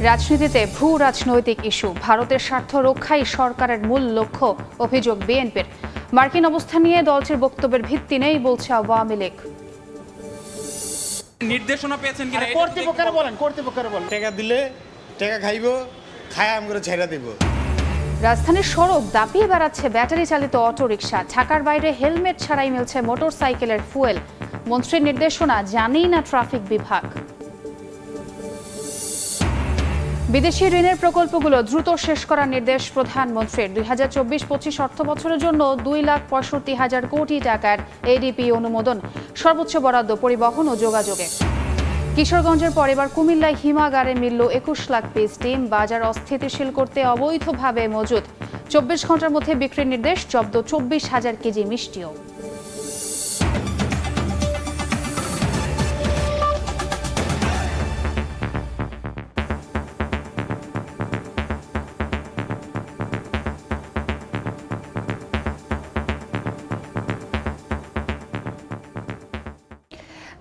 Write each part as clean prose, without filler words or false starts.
রাজনীতিতে ভূ রাজনৈতিক ইস্যু, ভারতের স্বার্থ রক্ষাই সরকারের মূল লক্ষ্য, অভিযোগ বিএনপির। মার্কিন অবস্থান নিয়ে দলটির বক্তব্যের ভিত্তি নেই বলছে আওয়ামী লীগ। নির্দেশনা পেয়েছেন কিনা কর্তৃপক্ষের বলেন, টাকা দিলে টাকা খাইব, খায় আম করে ছেড়ে দেব। রাজধানীর সড়ক দাপিয়ে বেড়াচ্ছে ব্যাটারি চালিত অটোরিকশা, ঢাকার বাইরে হেলমেট ছাড়াই মিলছে মোটরসাইকেলের ফুয়েল। মন্ত্রীর নির্দেশনা জানেই না ট্রাফিক বিভাগ। বিদেশি ঋণের প্রকল্পগুলো দ্রুত শেষ করার নির্দেশ প্রধানমন্ত্রীর। 2024-25 অর্থ বছরের জন্য 2,65,000 কোটি টাকার এডিপি অনুমোদন, সর্বোচ্চ বরাদ্দ পরিবহন ও যোগাযোগে। কিশোরগঞ্জের পর এবার কুমিল্লায় হিমাগারে মিলল 21 লাখ পিস ডিম, বাজার অস্থিতিশীল করতে অবৈধভাবে মজুত। 24 ঘন্টার মধ্যে বিক্রির নির্দেশ, জব্দ 24,000 কেজি মিষ্টিও।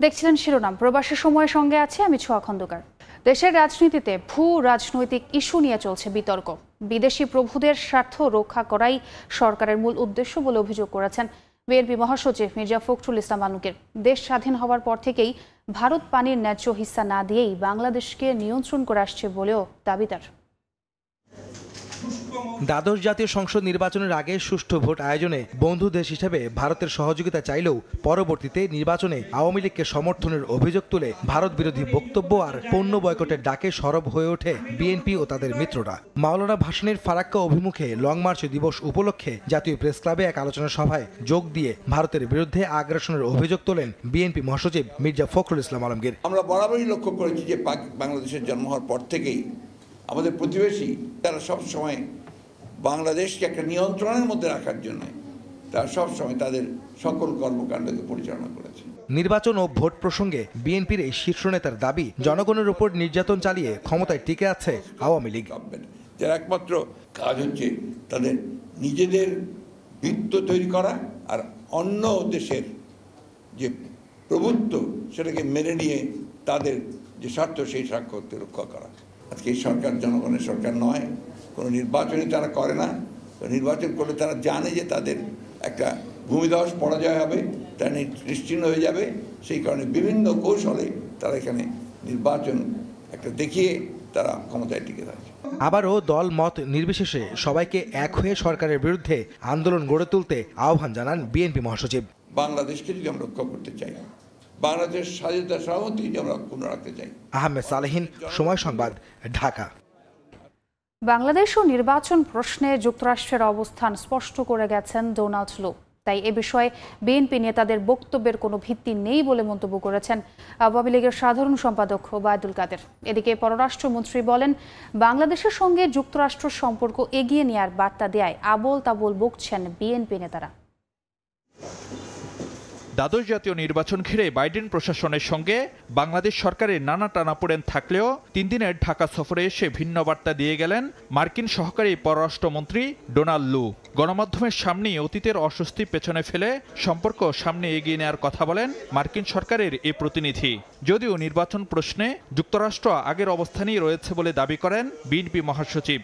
দেখছিলেন শিরোনাম। প্রবাসী সময়ের সঙ্গে আছে আমি ছোঁয়া খন্দকার। দেশের রাজনীতিতে ভূ রাজনৈতিক ইস্যু নিয়ে চলছে বিতর্ক। বিদেশি প্রভুদের স্বার্থ রক্ষা করাই সরকারের মূল উদ্দেশ্য বলে অভিযোগ করেছেন বিএনপি মহাসচিব মির্জা ফখরুল ইসলাম আলমগীর। দেশ স্বাধীন হওয়ার পর থেকেই ভারত পানির ন্যায্য হিস্সা না দিয়েই বাংলাদেশকে নিয়ন্ত্রণ করে আসছে বলেও দাবি তার। দ্বাদশ জাতীয় সংসদ নির্বাচনের আগে সুষ্ঠু ভোট আয়োজনে বন্ধু দেশ হিসেবে ভারতের সহযোগিতা চাইলেও পরবর্তীতে নির্বাচনে আওয়ামী লীগকে সমর্থনের অভিযোগ তুলে ভারত বিরোধী বক্তব্য আর পণ্য বয়কটের ডাকে সরব হয়ে ওঠে বিএনপি ও তাদের মিত্ররা। মাওলানা ভাসানীর ফারাক্কা অভিমুখে লং মার্চ দিবস উপলক্ষে জাতীয় প্রেস ক্লাবে এক আলোচনা সভায় যোগ দিয়ে ভারতের বিরুদ্ধে আগ্রাসনের অভিযোগ তোলেন বিএনপি মহাসচিব মির্জা ফখরুল ইসলাম আলমগীর। আমরা বরাবরই লক্ষ্য করেছি যে বাংলাদেশের জন্ম হওয়ার পর থেকেই আমাদের প্রতিবেশী তারা সবসময় বাংলাদেশকে একটা নিয়ন্ত্রণের মধ্যে রাখার জন্য তারা সবসময় তাদের সকল কর্মকাণ্ডকে পরিচালনা করেছে। নির্বাচন ও ভোট প্রসঙ্গে বিএনপির এই শীর্ষ নেতার দাবি, জনগণের উপর নির্যাতন চালিয়ে ক্ষমতায় টিকে আছে আওয়ামী লীগ। যার একমাত্র কাজ হচ্ছে তাদের নিজেদের বৃত্ত তৈরি করা আর অন্য দেশের যে প্রভুত্ব সেটাকে মেনে নিয়ে তাদের যে স্বার্থ সেই স্বার্থকে রক্ষা করা। আজকে এই সরকার জনগণের সরকার নয়, কোনো নির্বাচনই তারা করে না। নির্বাচন করলে তারা জানে যে তাদের একটা ভূমিধস পরাজয় হবে, তারা নিশ্চিহ্ন হয়ে যাবে। সেই কারণে বিভিন্ন কৌশলে তারা এখানে নির্বাচন একটা দেখিয়ে তারা ক্ষমতায় টিকে থাকে। আবারও দল মত নির্বিশেষে সবাইকে এক হয়ে সরকারের বিরুদ্ধে আন্দোলন গড়ে তুলতে আহ্বান জানান বিএনপি মহাসচিব। বাংলাদেশকে যদি আমরা রক্ষা করতে চাই, বাংলাদেশ স্বাধীনতা সার্বভৌমত্ব যদি আমরা অক্ষুণ্ণ রাখতে চাই। আহমেদ সালেহীন, সময় সংবাদ, ঢাকা। বাংলাদেশ ও নির্বাচন প্রশ্নে যুক্তরাষ্ট্রের অবস্থান স্পষ্ট করে গেছেন ডোনাল্ড ট্রাম্প। তাই এ বিষয়ে বিএনপি নেতাদের বক্তব্যের কোনো ভিত্তি নেই বলে মন্তব্য করেছেন আওয়ামী লীগের সাধারণ সম্পাদক ওবায়দুল কাদের। এদিকে পররাষ্ট্রমন্ত্রী বলেন, বাংলাদেশের সঙ্গে যুক্তরাষ্ট্রের সম্পর্ক এগিয়ে নেওয়ার বার্তা দেয় আবোল তাবোল বকছেন বিএনপি নেতারা। দ্বাদশ জাতীয় নির্বাচন ঘিরে বাইডেন প্রশাসনের সঙ্গে বাংলাদেশ সরকারের নানা টানাপোড়েন থাকলেও 3 দিনের ঢাকা সফরে এসে ভিন্ন বার্তা দিয়ে গেলেন মার্কিন সহকারী পররাষ্ট্রমন্ত্রী ডোনাল্ড লু। গণমাধ্যমের সামনেই অতীতের অস্বস্তি পেছনে ফেলে সম্পর্ক সামনে এগিয়ে নেওয়ার কথা বলেন মার্কিন সরকারের এই প্রতিনিধি। যদিও নির্বাচন প্রশ্নে যুক্তরাষ্ট্র আগের অবস্থানেই রয়েছে বলে দাবি করেন বিএনপি মহাসচিব।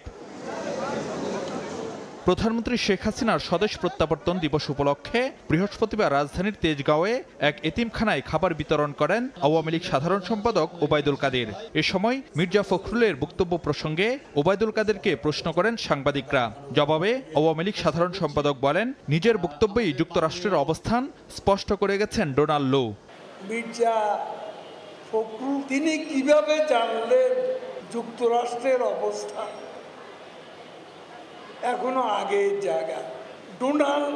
প্রধানমন্ত্রী শেখ হাসিনার স্বদেশ প্রত্যাবর্তন দিবস উপলক্ষে বৃহস্পতিবার রাজধানীর তেজগাঁওয়ে এক এতিমখানায় খাবার বিতরণ করেন আওয়ামী লীগ সাধারণ সম্পাদক ওবায়দুল কাদের। এ সময় মির্জা ফখরুলের বক্তব্য প্রসঙ্গে ওবায়দুল কাদেরকে প্রশ্ন করেন সাংবাদিকরা। জবাবে আওয়ামী লীগ সাধারণ সম্পাদক বলেন, নিজের বক্তব্যেই যুক্তরাষ্ট্রের অবস্থান স্পষ্ট করে গেছেন ডোনাল্ড লু। মির্জা ফখরুল তিনি কিভাবে জানলেন যুক্তরাষ্ট্রের অবস্থান? এখনো আগের জায়গা। ডোনাল্ড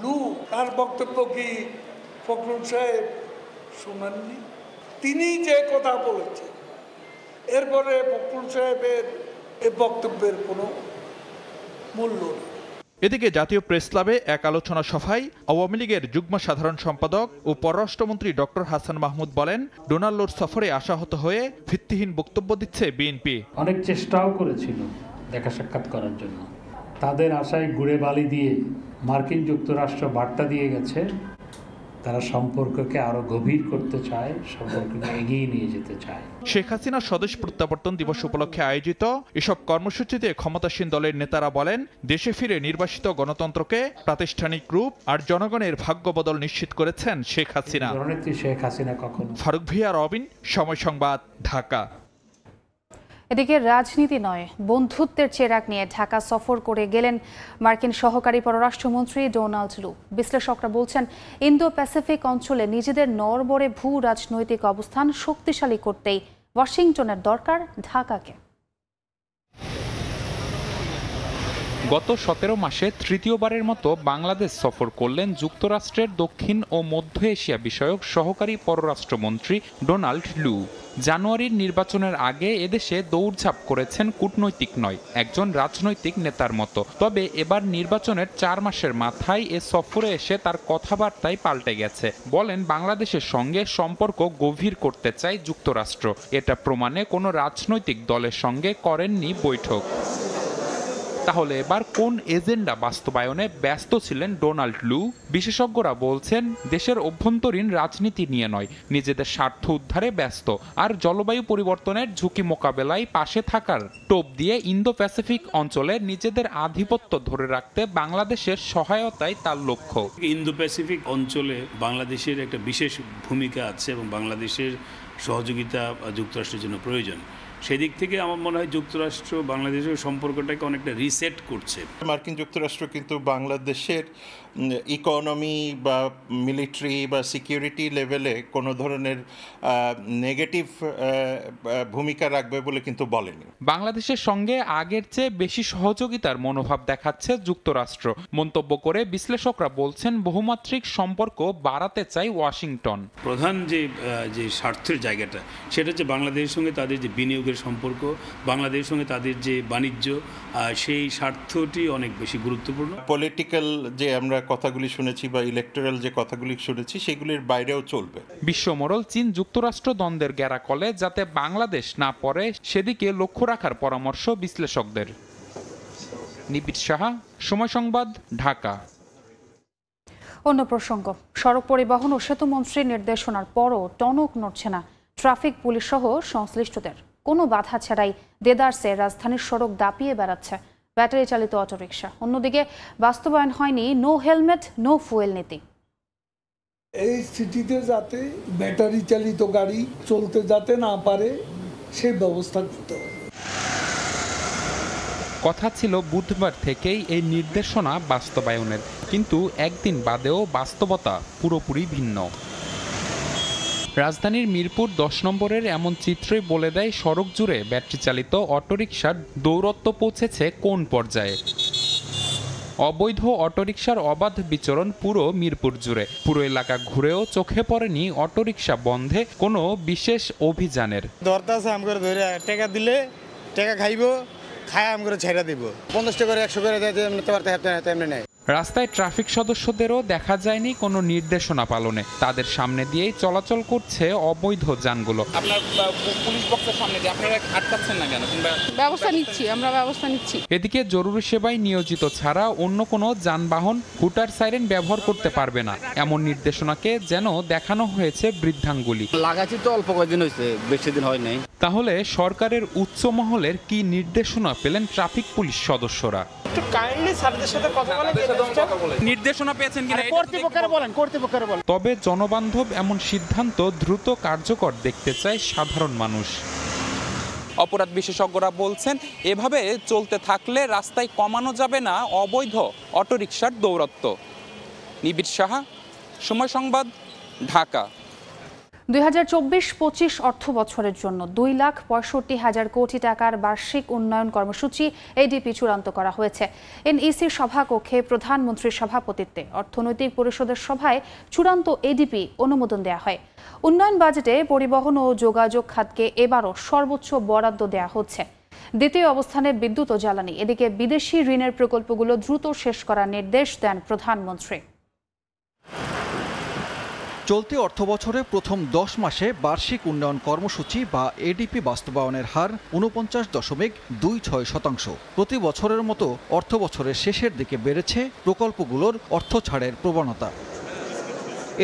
লু তার বক্তব্য কি ফখরুল সাহেব শুনেননি? তিনি যে কথা বলেছেন এরপরে ফখরুল সাহেবের এই বক্তব্যের কোনো মূল্য নেই। এদিকে জাতীয় প্রেস ক্লাবে এক আলোচনা সভায় আওয়ামী লীগের যুগ্ম সাধারণ সম্পাদক ও পররাষ্ট্রমন্ত্রী ডক্টর হাসান মাহমুদ বলেন, ডোনাল্ড লুর সফরে আশাহত হয়ে ভিত্তিহীন বক্তব্য দিচ্ছে বিএনপি। অনেক চেষ্টাও করেছিল দেখা সাক্ষাৎ করার জন্য, তাদের আশায় গুড়ে বালি দিয়ে মার্কিন যুক্তরাষ্ট্র বার্তা দিয়ে গেছে তারা সম্পর্ককে আরো গভীর করতে চায়, সম্পর্ককে এগিয়ে নিয়ে যেতে চায়। শেখ হাসিনা স্বদেশ প্রত্যাবর্তন দিবস উপলক্ষে আয়োজিত এসব কর্মসূচিতে ক্ষমতাসীন দলের নেতারা বলেন, দেশে ফিরে নির্বাসিত গণতন্ত্রকে প্রাতিষ্ঠানিক রূপ আর জনগণের ভাগ্য বদল নিশ্চিত করেছেন শেখ হাসিনা। শেখ হাসিনা কখনো। ফারুক ভিয়া, রবিন, সময় সংবাদ, ঢাকা। এদিকে রাজনীতি নয়, বন্ধুত্বের চেরাগ নিয়ে ঢাকা সফর করে গেলেন মার্কিন সহকারী পররাষ্ট্রমন্ত্রী ডোনাল্ড লু। বিশ্লেষকরা বলছেন, ইন্দো প্যাসিফিক অঞ্চলে নিজেদের নড়বড়ে ভূ রাজনৈতিক অবস্থান শক্তিশালী করতেই ওয়াশিংটনের দরকার ঢাকাকে। গত 17 মাসে তৃতীয়বারের মতো বাংলাদেশ সফর করলেন যুক্তরাষ্ট্রের দক্ষিণ ও মধ্য এশিয়া বিষয়ক সহকারী পররাষ্ট্রমন্ত্রী ডোনাল্ড লু। জানুয়ারির নির্বাচনের আগে এদেশে দৌড়ঝাঁপ করেছেন কূটনৈতিক নয়, একজন রাজনৈতিক নেতার মতো। তবে এবার নির্বাচনের 4 মাসের মাথায় এ সফরে এসে তার কথাবার্তায় পাল্টে গেছে। বলেন, বাংলাদেশের সঙ্গে সম্পর্ক গভীর করতে চায় যুক্তরাষ্ট্র। এটা প্রমাণে কোনো রাজনৈতিক দলের সঙ্গে করেননি বৈঠক। তাহলে এবার কোন এজেন্ডা বাস্তবায়নে ব্যস্ত ছিলেন ডোনাল্ড লু? বিশেষজ্ঞরা বলছেন, দেশের অভ্যন্তরীণ রাজনীতি নিয়ে নয়, নিজেদের স্বার্থ উদ্ধারে ব্যস্ত। আর জলবায়ু পরিবর্তনের ঝুঁকি মোকাবেলায় পাশে থাকার টোপ দিয়ে ইন্দো প্যাসিফিক অঞ্চলে নিজেদের আধিপত্য ধরে রাখতে বাংলাদেশের সহায়তাই তার লক্ষ্য। ইন্দো প্যাসিফিক অঞ্চলে বাংলাদেশের একটা বিশেষ ভূমিকা আছে এবং বাংলাদেশের সহযোগিতা যুক্তরাষ্ট্রের জন্য প্রয়োজন। সেদিক থেকে আমার মনে হয় যুক্তরাষ্ট্র বাংলাদেশের সম্পর্কটাকে অনেকটা রিসেট করছে। মার্কিন যুক্তরাষ্ট্র কিন্তু বাংলাদেশের ইকোনমি বা মিলিটারি বা সিকিউরিটি লেভেলে কোনো ধরনের নেগেটিভ ভূমিকা রাখবে বলে কিন্তু বলেনি। বাংলাদেশের সঙ্গে আগের চেয়ে বেশি সহযোগিতার মনোভাব দেখাচ্ছে যুক্তরাষ্ট্র। মন্তব্য করে বিশ্লেষকরা বলছেন, বহুমাত্রিক সম্পর্ক বাড়াতে চায় ওয়াশিংটন। প্রধান যে স্বার্থের জায়গাটা, সেটা হচ্ছে বাংলাদেশের সঙ্গে তাদের যে বিনিয়োগের সম্পর্ক, বাংলাদেশের সঙ্গে তাদের যে বাণিজ্য, সেই স্বার্থটি অনেক বেশি গুরুত্বপূর্ণ। পলিটিক্যাল যে আমরা কথাগুলি শুনেছি বা ইলেকটোরাল যে কথাগুলি শুনেছি, সেগুলির বাইরেও চলবে। বিশ্বমোড়ল চীন যুক্তরাষ্ট্র দ্বন্দ্বের গ্যারাকলে যাতে বাংলাদেশ না পড়ে, সেদিকে লক্ষ্য রাখার পরামর্শ বিশ্লেষকদের। নিবিড় সাহা, সময় সংবাদ, ঢাকা। অন্য প্রসঙ্গ, সড়ক পরিবহন ও সেতু মন্ত্রীর নির্দেশনার পরও টনক নড়ছে না ট্রাফিক পুলিশ সহ সংশ্লিষ্টদের। কোনো বাধা ছাড়াই দেদারসে রাজধানীর সড়ক দাপিয়ে বেড়াচ্ছে ব্যাটারি চালিত অটোরিকশা। অন্যদিকে বাস্তবায়ন হয়নি নো হেলমেট নো ফুয়েল নীতি। এই সিটিতে যাতে ব্যাটারি চালিত গাড়ি চলতে যাতে না পারে সেই ব্যবস্থা করতে হবে। কথা ছিল বুধবার থেকেই এই নির্দেশনা বাস্তবায়নের, কিন্তু একদিন বাদেও বাস্তবতা পুরোপুরি ভিন্ন। রাজধানীর মিরপুর 10 নম্বরের এমন চিত্রই বলে দেয় সড়ক জুড়ে ব্যাটারি চালিত অটোরিকশার দৌরত্ব পৌঁছেছে কোন পর্যায়ে। অবৈধ অটোরিকশার অবাধ বিচরণ পুরো মিরপুর জুড়ে। পুরো এলাকা ঘুরেও চোখে পড়েনি অটোরিকশা বন্ধে কোনো বিশেষ অভিযানের। টাকা দিলে টাকা খাইব, খায় আম করে ছেড়ে দিব। 50 টাকা করে 100 করে নেয়। রাস্তায় ট্রাফিক সদস্যদেরও দেখা যায়নি কোনো নির্দেশনা পালনে। তাদের সামনে দিয়েই চলাচল করছে অবৈধ যানগুলো। আপনার পুলিশ বক্সের সামনে দিয়ে আপনারা আটকাচ্ছেন না কেন? ব্যবস্থা নিচ্ছি, আমরা ব্যবস্থা নিচ্ছি। এদিকে জরুরি সেবায় নিয়োজিত ছাড়া অন্য কোনো যানবাহন হুটার সাইরেন ব্যবহার করতে পারবে না, এমন নির্দেশনাকে যেন দেখানো হয়েছে বৃদ্ধাঙ্গুলি। লাগাচ্ছি তো অল্প কয়েকদিন হয়েছে, বেশি দিন হয় নাই। তাহলে সরকারের উচ্চ মহলের কি নির্দেশনা পেলেন ট্রাফিক পুলিশ সদস্যরা? একটু কাইন্ডলি স্যারদের সাথে কথা বলে নির্দেশনা পেয়েছেন কিনা কর্তৃপক্ষের বলেন। তবে জনবান্ধব এমন সিদ্ধান্ত দ্রুত কার্যকর দেখতে চায় সাধারণ মানুষ। অপরাধ বিশেষজ্ঞরা বলছেন, এভাবে চলতে থাকলে রাস্তায় কমানো যাবে না অবৈধ অটোরিকশার দৌরত্ব। নিবিড় সাহা, সময় সংবাদ, ঢাকা। 2024-25 অর্থ বছরের জন্য 2,65,000 কোটি টাকার বার্ষিক উন্নয়ন কর্মসূচি এডিপি চূড়ান্ত করা হয়েছে। এনইসির সভাকক্ষে প্রধানমন্ত্রীর সভাপতিত্বে অর্থনৈতিক পরিষদের সভায় চূড়ান্ত এডিপি অনুমোদন দেওয়া হয়। উন্নয়ন বাজেটে পরিবহন ও যোগাযোগ খাতকে এবারও সর্বোচ্চ বরাদ্দ দেওয়া হচ্ছে। দ্বিতীয় অবস্থানে বিদ্যুৎ ও জ্বালানি। এদিকে বিদেশি ঋণের প্রকল্পগুলো দ্রুত শেষ করার নির্দেশ দেন প্রধানমন্ত্রী। চলতি অর্থবছরে প্রথম 10 মাসে বার্ষিক উন্নয়ন কর্মসূচি বা এডিপি বাস্তবায়নের হার 49.26%। প্রতি বছরের মতো অর্থবছরের শেষের দিকে বেড়েছে প্রকল্পগুলোর অর্থ ছাড়ের প্রবণতা।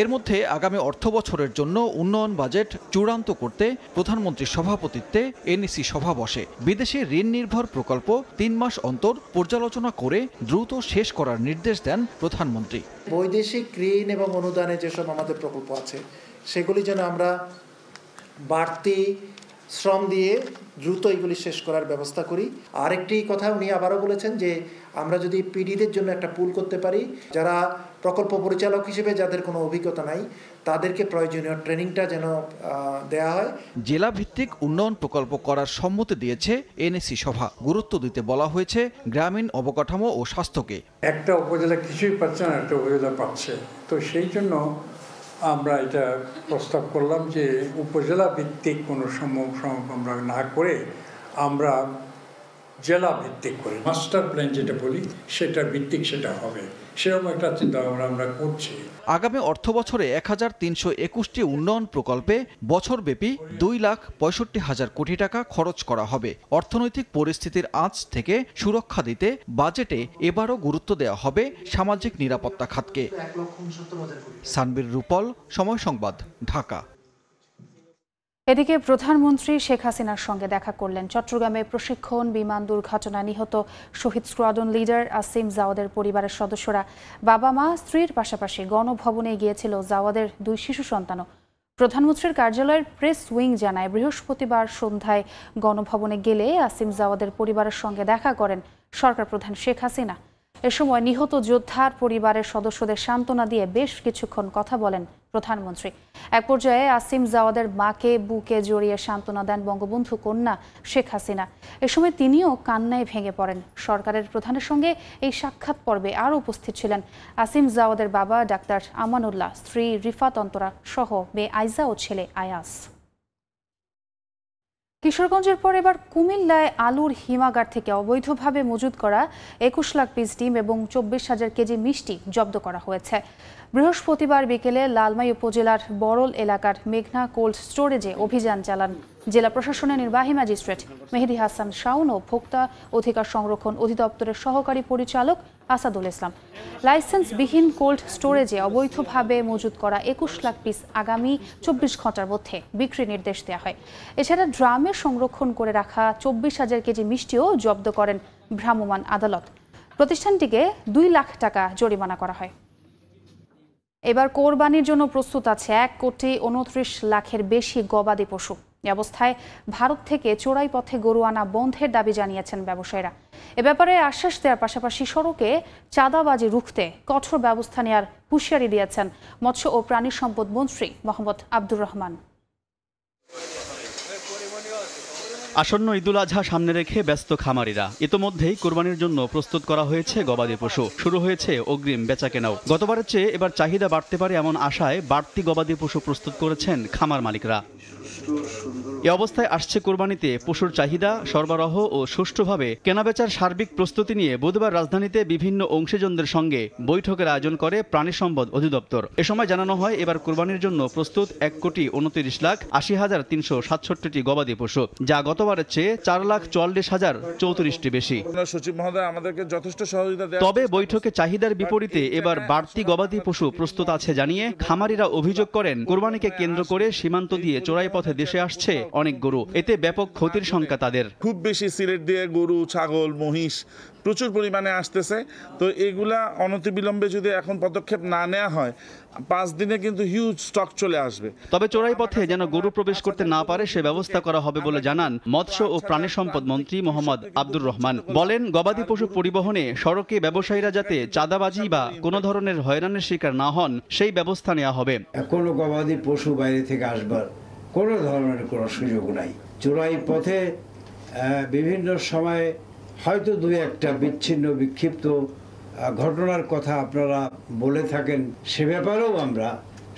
এর মধ্যে আগামী অর্থবছরের জন্য উন্নয়ন বাজেট চূড়ান্ত করতে প্রধানমন্ত্রীর সভাপতিত্বে এনইসি সভা বসে। বিদেশি ঋণ নির্ভর প্রকল্প ৩ মাস অন্তর পর্যালোচনা করে দ্রুত শেষ করার নির্দেশ দেন প্রধানমন্ত্রী। বৈদেশিক ঋণ এবং অনুদানে যেসব আমাদের প্রকল্প আছে সেগুলি যেন আমরা বাড়তি শ্রম দিয়ে দ্রুত এগুলি শেষ করার ব্যবস্থা করি। আরেকটি কথা উনি আবারও বলেছেন যে আমরা যদি পিডিদের জন্য একটা পুল করতে পারি, যারা প্রকল্প পরিচালক হিসেবে যাদের কোনো অভিজ্ঞতা নাই তাদেরকে প্রয়োজনীয় ট্রেনিংটা যেন দেয়া হয়। জেলা ভিত্তিক উন্নয়ন প্রকল্প করার সম্মতি দিয়েছে এনএসি সভা। গুরুত্ব দিতে বলা হয়েছে গ্রামীণ অবকাঠামো ও স্বাস্থ্যকে। একটা উপজেলা কিছুই পাচ্ছে না, একটা উপজেলা পাচ্ছে, তো সেই জন্য আমরা এটা প্রস্তাব করলাম যে উপজেলা ভিত্তিক কোনো আমরা না করে আমরা জেলা ভিত্তিক করি, মাস্টার প্ল্যান যেটা বলি সেটা ভিত্তিক সেটা হবে, সেরকম একটা চিন্তা ভাবনা আমরা করছি। আগামী অর্থবছরে ১৩২১টি উন্নয়ন প্রকল্পে বছরব্যাপী ২,৬৫,০০০ কোটি টাকা খরচ করা হবে। অর্থনৈতিক পরিস্থিতির আঁচ থেকে সুরক্ষা দিতে বাজেটে এবারও গুরুত্ব দেওয়া হবে সামাজিক নিরাপত্তা খাতকে। সানবীর রূপল, সময় সংবাদ, ঢাকা। এদিকে প্রধানমন্ত্রী শেখ হাসিনার সঙ্গে দেখা করলেন চট্টগ্রামে প্রশিক্ষণ বিমান দুর্ঘটনায় নিহত শহীদ স্কোয়াড্রন লিডার আসিম জাওয়াদের পরিবারের সদস্যরা। বাবা মা স্ত্রীর পাশাপাশি গণভবনে গিয়েছিল জাওয়াদের 2 শিশু সন্তানও। প্রধানমন্ত্রীর কার্যালয়ের প্রেস উইং জানায়, বৃহস্পতিবার সন্ধ্যায় গণভবনে গেলে আসিম জাওয়াদের পরিবারের সঙ্গে দেখা করেন সরকার প্রধান শেখ হাসিনা। এ সময় নিহত যোদ্ধার পরিবারের সদস্যদের সান্ত্বনা দিয়ে বেশ কিছুক্ষণ কথা বলেন প্রধানমন্ত্রী। এক পর্যায়ে আসিম জাওয়াদের মাকে বুকে জড়িয়ে সান্ত্বনা দেন বঙ্গবন্ধু কন্যা শেখ হাসিনা। এ সময় তিনিও কান্নায় ভেঙে পড়েন। সরকারের প্রধানের সঙ্গে এই সাক্ষাৎ পর্বে আরও উপস্থিত ছিলেন আসিম জাওয়াদের বাবা ডাক্তার আমানুল্লাহ, স্ত্রী রিফাত অন্তরা সহ মেয়ে আইজা ও ছেলে আয়াস। কিশোরগঞ্জের পর এবার কুমিল্লায় আলুর হিমাগার থেকে অবৈধভাবে মজুত করা ২১ লাখ পিস ডিম এবং ২৪,০০০ কেজি মিষ্টি জব্দ করা হয়েছে। বৃহস্পতিবার বিকেলে লালমাই উপজেলার বরল এলাকার মেঘনা কোল্ড স্টোরেজে অভিযান চালান জেলা প্রশাসনের নির্বাহী ম্যাজিস্ট্রেট মেহেদি হাসান শাওন ও ভোক্তা অধিকার সংরক্ষণ অধিদপ্তরের সহকারী পরিচালক আসাদুল ইসলাম। লাইসেন্সবিহীন কোল্ড স্টোরেজে অবৈধভাবে মজুত করা ২১ লাখ পিস আগামী ২৪ ঘন্টার মধ্যে বিক্রির নির্দেশ দেওয়া হয়। এছাড়া ড্রামে সংরক্ষণ করে রাখা ২৪,০০০ কেজি মিষ্টিও জব্দ করেন ভ্রাম্যমাণ আদালত। প্রতিষ্ঠানটিকে ২ লাখ টাকা জরিমানা করা হয়। এবার কোরবানির জন্য প্রস্তুত আছে ১,২৯ লাখের বেশি গবাদি পশু। এ অবস্থায় ভারত থেকে চোরাই পথে গরু আনা বন্ধের দাবি জানিয়েছেন ব্যবসায়ীরা। এ ব্যাপারে আশ্বাস দেওয়ার পাশাপাশি সড়কে চাঁদাবাজি রুখতে কঠোর ব্যবস্থা নেওয়ার হুঁশিয়ারি দিয়েছেন মৎস্য ও প্রাণী সম্পদ মন্ত্রী মোহাম্মদ আব্দুর রহমান। আসন্ন ঈদুল আজহা সামনে রেখে ব্যস্ত খামারিরা। ইতোমধ্যেই কোরবানির জন্য প্রস্তুত করা হয়েছে গবাদি পশু, শুরু হয়েছে অগ্রিম বেচাকেনাও। গতবারের চেয়ে এবার চাহিদা বাড়তে পারে এমন আশায় বাড়তি গবাদি পশু প্রস্তুত করেছেন খামার মালিকরা। এ অবস্থায় আসছে কোরবানিতে পশুর চাহিদা, সরবরাহ ও সুষ্ঠুভাবে কেনাবেচার সার্বিক প্রস্তুতি নিয়ে বুধবার রাজধানীতে বিভিন্ন অংশীজনদের সঙ্গে বৈঠকের আয়োজন করে প্রাণী সম্পদ অধিদপ্তর। এ সময় জানানো হয়, এবার কোরবানির জন্য প্রস্তুত ১,২৯,৮০,৩৬৭টি গবাদি পশু, যা গতবারের চেয়ে 4,44,034টি বেশি। সচিব মহোদয় আমাদেরকে যথেষ্ট সহযোগিতা দেন। তবে বৈঠকে চাহিদার বিপরীতে এবার বাড়তি গবাদি পশু প্রস্তুত আছে জানিয়ে খামারিরা অভিযোগ করেন, কোরবানিকে কেন্দ্র করে সীমান্ত দিয়ে চোরাই পথে দেশে আসছে অনেক গরু, এতে ব্যাপক ক্ষতির শঙ্কা তাদের। খুব বেশি সিলেট দিয়ে গরু, ছাগল, মহিষ প্রচুর পরিমাণে আসতেছে। তো এগুলা অনতিবিলম্বে যদি এখন পদক্ষেপ না নেওয়া হয়, 5 দিনে কিন্তু হিউজ স্টক চলে আসবে। তবে চোরাই পথে যেন গরু প্রবেশ করতে না পারে সে ব্যবস্থা করা হবে বলে জানান মৎস্য ও প্রাণী সম্পদ মন্ত্রী মোহাম্মদ আব্দুর রহমান। বলেন, গবাদি পশু পরিবহনে সড়কে ব্যবসায়ীরা যাতে চাঁদাবাজি বা কোনো ধরনের হয়রানির শিকার না হন সেই ব্যবস্থা নেওয়া হবে। কোনো গবাদি পশু বাইরে থেকে আসবার কোনো ধরনের কোনো সুযোগ নাই। চোরাই পথে বিভিন্ন সময় হয়তো 2-1টা বিচ্ছিন্ন বিক্ষিপ্ত ঘটনার কথা আপনারা বলে থাকেন, সে ব্যাপারেও আমরা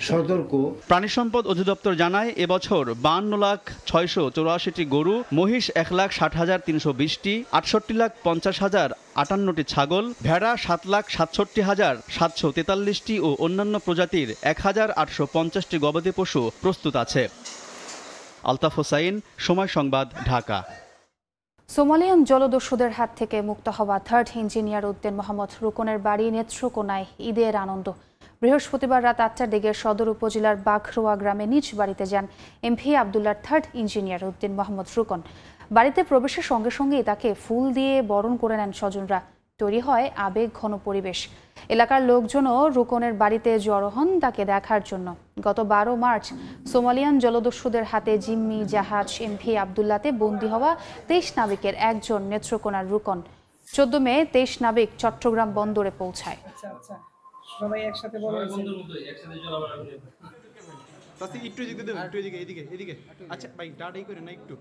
সতর্ক। প্রাণী সম্পদ অধিদপ্তর জানায়, এবছর 52,684টি গরু, মহিষ 1,60,320টি, 68,50,058টি ছাগল, ভেড়া 7,67,743টি ও অন্যান্য প্রজাতির 1,850টি গবাদি পশু প্রস্তুত আছে। আলতাফ হোসাইন, সময় সংবাদ, ঢাকা। সোমালিয়ান জলদস্যুদের হাত থেকে মুক্ত হওয়া 3rd ইঞ্জিনিয়ার উদ্দিন মোহাম্মদ রুকনের বাড়ি নেত্রকোনায় ঈদের আনন্দ। বৃহস্পতিবার রাত 8টার দিকে সদর উপজেলার বাঘরোয়া গ্রামে নিজ বাড়িতে যান এমভি আবদুল্লাহর থার্ড ইঞ্জিনিয়ার উদ্দিন মোহাম্মদ রুকন। বাড়িতে প্রবেশের সঙ্গে সঙ্গেই তাকে ফুল দিয়ে বরণ করে নেন স্বজনরা। তৈরি হয় আবেগ ঘন পরিবেশ। এলাকার লোকজনও রুকনের বাড়িতে জড়ো হন তাকে দেখার জন্য। গত 12 মার্চ সোমালিয়ান জলদস্যুদের হাতে জিম্মি জাহাজ এমভি আবদুল্লাতে বন্দী হওয়া 23 নাবিকের একজন নেত্রকোনার রুকন। 14 মে 23 নাবিক চট্টগ্রাম বন্দরে পৌঁছায়। সবাই একসাথে বড় এদিকে আচ্ছা ভাই দাঁড়াই করে না একটু।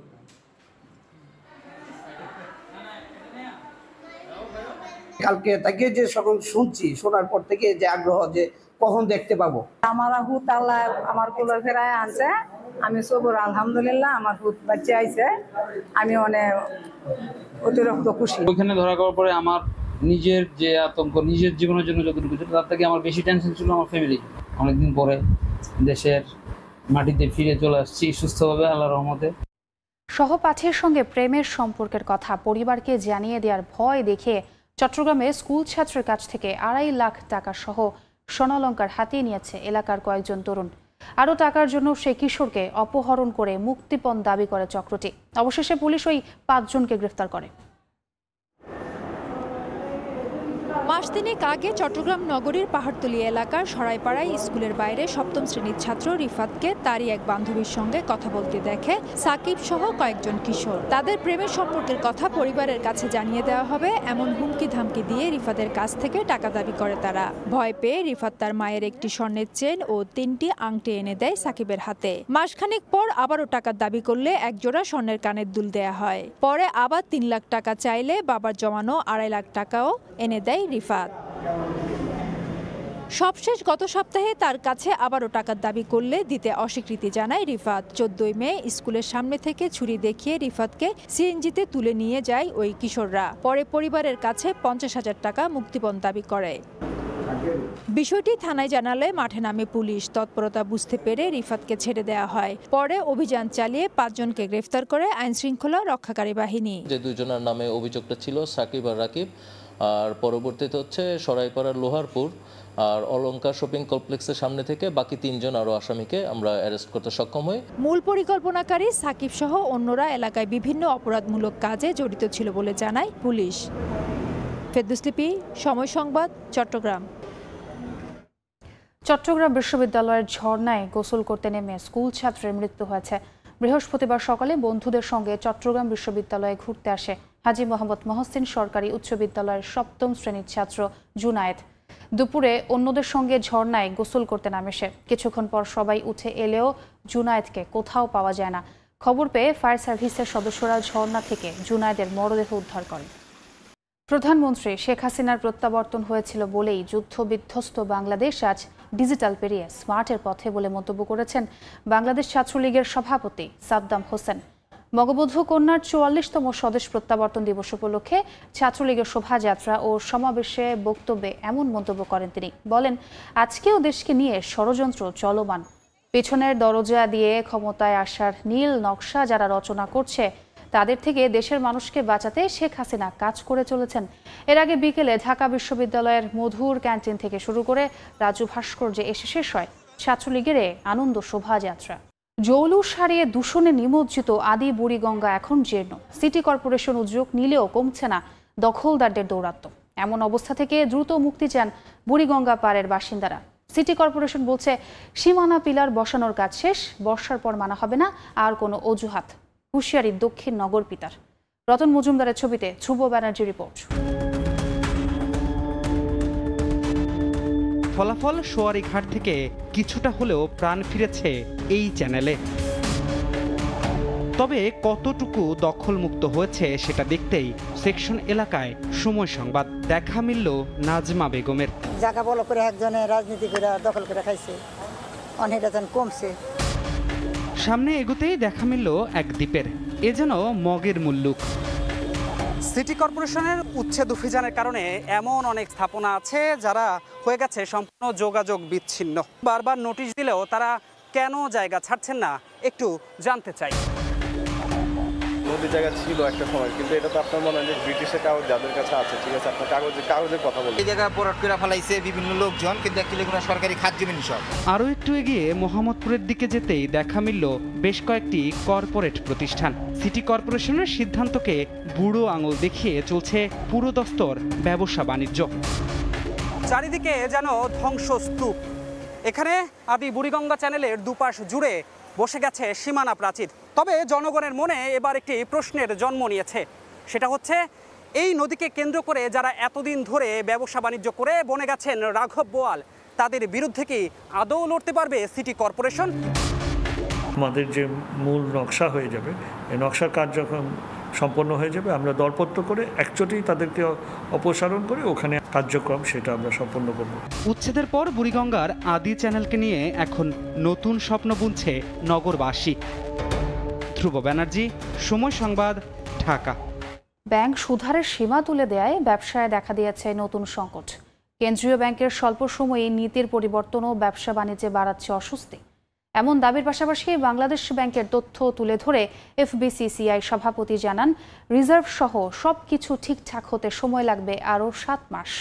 কালকে থেকে যে সকল শুনছি, শোনার পর থেকে যে আগ্রহ যে কখন দেখতে পাবো। আমার হুত আল্লাহ আমার কোলের ফেরায় আনছে, আমি সবর আলহামদুলিল্লাহ, আমার হুত বাচ্চা আইছে, আমি অনেক অতিরিক্ত খুশি। ওইখানে ধরা করার পরে আমার নিজের যে আতঙ্ক, নিজের জীবনের জন্য যতটুকু ছিল তার থেকে আমার বেশি টেনশন ছিল আমার ফ্যামিলি। অনেকদিন পরে দেশের মাটিতে ফিরে চলে আসছি সুস্থভাবে আল্লাহর রহমতে। সহপাঠীর সঙ্গে প্রেমের সম্পর্কের কথা পরিবারকে জানিয়ে দেওয়ার ভয় দেখে চট্টগ্রামে স্কুল ছাত্রের কাছ থেকে 2.5 লাখ টাকা সহ স্বর্ণালংকার হাতিয়ে নিয়েছে এলাকার কয়েকজন তরুণ। আরও টাকার জন্য সেই কিশোরকে অপহরণ করে মুক্তিপণ দাবি করে চক্রটি। অবশেষে পুলিশ ওই 5 জনকে গ্রেফতার করে। মাস তিনেক আগে চট্টগ্রাম নগরীর পাহাড়তলী এলাকার সরাইপাড়ায় স্কুলের বাইরে 7ম শ্রেণীর ছাত্র রিফাতকে তারই এক বান্ধবীর সঙ্গে কথা বলতে দেখে সাকিব সহ কয়েকজন কিশোর। তাদের প্রেমের সম্পর্কের কথা পরিবারের কাছে জানিয়ে দেওয়া হবে এমন হুমকি ধামকি দিয়ে রিফাতের কাছ থেকে টাকা দাবি করে তারা। ভয় পেয়ে রিফাত তার মায়ের একটি স্বর্ণের চেন ও 3টি আংটি এনে দেয় সাকিবের হাতে। মাসখানেক পর আবারও টাকার দাবি করলে একজোড়া স্বর্ণের কানের দুল দেয়া হয়। পরে আবার 3 লাখ টাকা চাইলে বাবার জমানো 2.5 লাখ টাকাও এনে দেয় রিফাত। সবশেষ গত সপ্তাহে তার কাছে আবারও টাকার দাবি করলে দিতে অস্বীকৃতি জানায় রিফাত। 14 মে স্কুলের সামনে থেকে ছুরি দেখিয়ে রিফাতকে সিএনজিতে তুলে নিয়ে যায় ওই কিশোররা। পরে পরিবারের কাছে 50,000 টাকা মুক্তিপণ দাবি করে। বিষয়টি থানায় জানালে মাঠে নামে পুলিশ। তৎপরতা বুঝতে পেরে রিফাতকে ছেড়ে দেওয়া হয়। পরে অভিযান চালিয়ে 5 জনকে গ্রেফতার করে আইনশৃঙ্খলা রক্ষাকারী বাহিনী। যে 2 জনের নামে অভিযোগটা ছিল সাকিব আর রাকিব, আর পরবর্তীতে হচ্ছে সরাইপাড়ার লোহারপুর আর অলঙ্কার শপিং কমপ্লেক্সের সামনে থেকে বাকি 3 জন আরও আসামিকে আমরা অ্যারেস্ট করতে সক্ষম হই। মূল পরিকল্পনাকারী সাকিব সহ অন্যরা এলাকায় বিভিন্ন অপরাধমূলক কাজে জড়িত ছিল বলে জানায় পুলিশ। ফেরদৌস লিপি, সময় সংবাদ, চট্টগ্রাম। চট্টগ্রাম বিশ্ববিদ্যালয়ের ঝর্ণায় গোসল করতে নেমে স্কুল ছাত্রের মৃত্যু হয়েছে। বৃহস্পতিবার সকালে বন্ধুদের সঙ্গে চট্টগ্রাম বিশ্ববিদ্যালয়ে ঘুরতে আসে হাজী মোহাম্মদ মহসিন সরকারি উচ্চ বিদ্যালয়ের 7ম শ্রেণীর ছাত্র জুনায়েদ। দুপুরে অন্যদের সঙ্গে ঝর্ণায় গোসল করতে নামে সে। কিছুক্ষণ পর সবাই উঠে এলেও জুনায়েদকে কোথাও পাওয়া যায় না। খবর পেয়ে ফায়ার সার্ভিসের সদস্যরা ঝর্ণা থেকে জুনায়েদের মরদেহ উদ্ধার করেন। প্রধানমন্ত্রী শেখ হাসিনার প্রত্যাবর্তন হয়েছিল বলেই যুদ্ধ বিধ্বস্ত বাংলাদেশ আজ ডিজিটাল পেরিয়ে স্মার্টের পথে বলে মন্তব্য করেছেন বাংলাদেশ ছাত্রলীগের সভাপতি সাদ্দাম হোসেন। বঙ্গবন্ধু কন্যার 44তম স্বদেশ প্রত্যাবর্তন দিবস উপলক্ষে ছাত্রলীগের শোভাযাত্রা ও সমাবেশে বক্তব্যে এমন মন্তব্য করেন তিনি। বলেন, আজকেও দেশকে নিয়ে ষড়যন্ত্র চলমান। পেছনের দরজা দিয়ে ক্ষমতায় আসার নীল নকশা যারা রচনা করছে তাদের থেকে দেশের মানুষকে বাঁচাতে শেখ হাসিনা কাজ করে চলেছেন। এর আগে বিকেলে ঢাকা বিশ্ববিদ্যালয়ের মধুর ক্যান্টিন থেকে শুরু করে রাজু ভাস্কর্যে এসে শেষ হয় ছাত্রলীগের আনন্দ শোভাযাত্রা। জৌলুস হারিয়ে দূষণে নিমজ্জিত আদি বুড়িগঙ্গা এখন জীর্ণ। সিটি কর্পোরেশন উদ্যোগ নিলেও কমছে না দখলদারদের দৌরাত্ম্য। এমন অবস্থা থেকে দ্রুত মুক্তি চান বুড়িগঙ্গা পাড়ের বাসিন্দারা। সিটি কর্পোরেশন বলছে, সীমানা পিলার বসানোর কাজ শেষ, বর্ষার পর মানা হবে না আর কোনো অজুহাত। হুঁশিয়ারি দক্ষিণ নগর পিতার। রতন মজুমদারের ছবিতে ধ্রুব ব্যানার্জি রিপোর্ট। ফলাফল সোয়ারীঘাট থেকে কিছুটা হলেও প্রাণ ফিরেছে এই চ্যানেলে। তবে কতটুকু দখলমুক্ত হয়েছে সেটা দেখতেই সেকশন এলাকায় সময় সংবাদ দেখা মিলল নাজমা বেগমের। জায়গা বল করে একজনে রাজনীতি করে দখল করে খাইছে, অনেকটা কমছে। সামনে এগোতেই দেখা মিলল এক দ্বীপের, এ যেন মগের মুল্লুক। সিটি কর্পোরেশনের উচ্ছেদ অভিযানের কারণে এমন অনেক স্থাপনা আছে যারা হয়ে গেছে সম্পূর্ণ যোগাযোগ বিচ্ছিন্ন। বারবার নোটিশ দিলেও তারা কেন জায়গা ছাড়ছেন না একটু জানতে চাই। নদী জায়গা ছিল একটা সময়, কিন্তু এটা তো আপনার মনে হয় যে ব্রিটিশের কাগজ যাদের কাছে আছে, ঠিক আছে, আপনার কাগজের কথা বলুন। এই জায়গা পরাট করে ফেলাইছে বিভিন্ন লোকজন, কিন্তু অ্যাকচুয়ালি কোনো সরকারি খাত জমি সব। আরও একটু এগিয়ে মোহাম্মদপুরের দিকে যেতেই দেখা মিলল বেশ কয়েকটি কর্পোরেট প্রতিষ্ঠান। সিটি কর্পোরেশনের সিদ্ধান্তকে বুড়ো আঙুল দেখিয়ে চলছে পুরোদস্তুর ব্যবসা বাণিজ্য। চারিদিকে যেন ধ্বংসস্তূপ। এখানে আমি বুড়িগঙ্গা চ্যানেলের দুপাশ জুড়ে বসে গেছে সীমানা প্রাচীর। তবে জনগণের মনে এবার একটি প্রশ্নের জন্ম নিয়েছে, সেটা হচ্ছে এই নদীকে কেন্দ্র করে যারা এতদিন ধরে ব্যবসা বাণিজ্য করে বনে গেছেন রাঘব বোয়াল, তাদের বিরুদ্ধে কি আদৌ লড়তে পারবে সিটি কর্পোরেশন? আমাদের যে মূল নকশা হয়ে যাবে, এই নকশার কাজ যখন সম্পন্ন হয়ে যাবে, আমরা দরপত্র করে একচোটেই তাদেরকে অপসারণ করে ওখানে কার্যক্রম সেটা আমরা সম্পন্ন করব। উচ্ছেদের পর বুড়িগঙ্গার আদি চ্যানেলকে নিয়ে এখন নতুন স্বপ্ন বুনছে নগরবাসী। ধ্রুব ব্যানার্জি, সময় সংবাদ, ঢাকা। ব্যাংক সুদহারের সীমা তুলে দেয়ায় ব্যবসায় দেখা দিয়েছে নতুন সংকট। কেন্দ্রীয় ব্যাংকের স্বল্প সময়ে নীতির পরিবর্তনও ব্যবসা বাণিজ্যে বাড়াচ্ছে অস্বস্তি। এমন দাবির পাশাপাশি বাংলাদেশ ব্যাংকের তথ্য তুলে ধরে এফবিসিসিআই সভাপতি জানান, রিজার্ভ সহ সবকিছু ঠিকঠাক হতে সময় লাগবে আরও 7 মাস।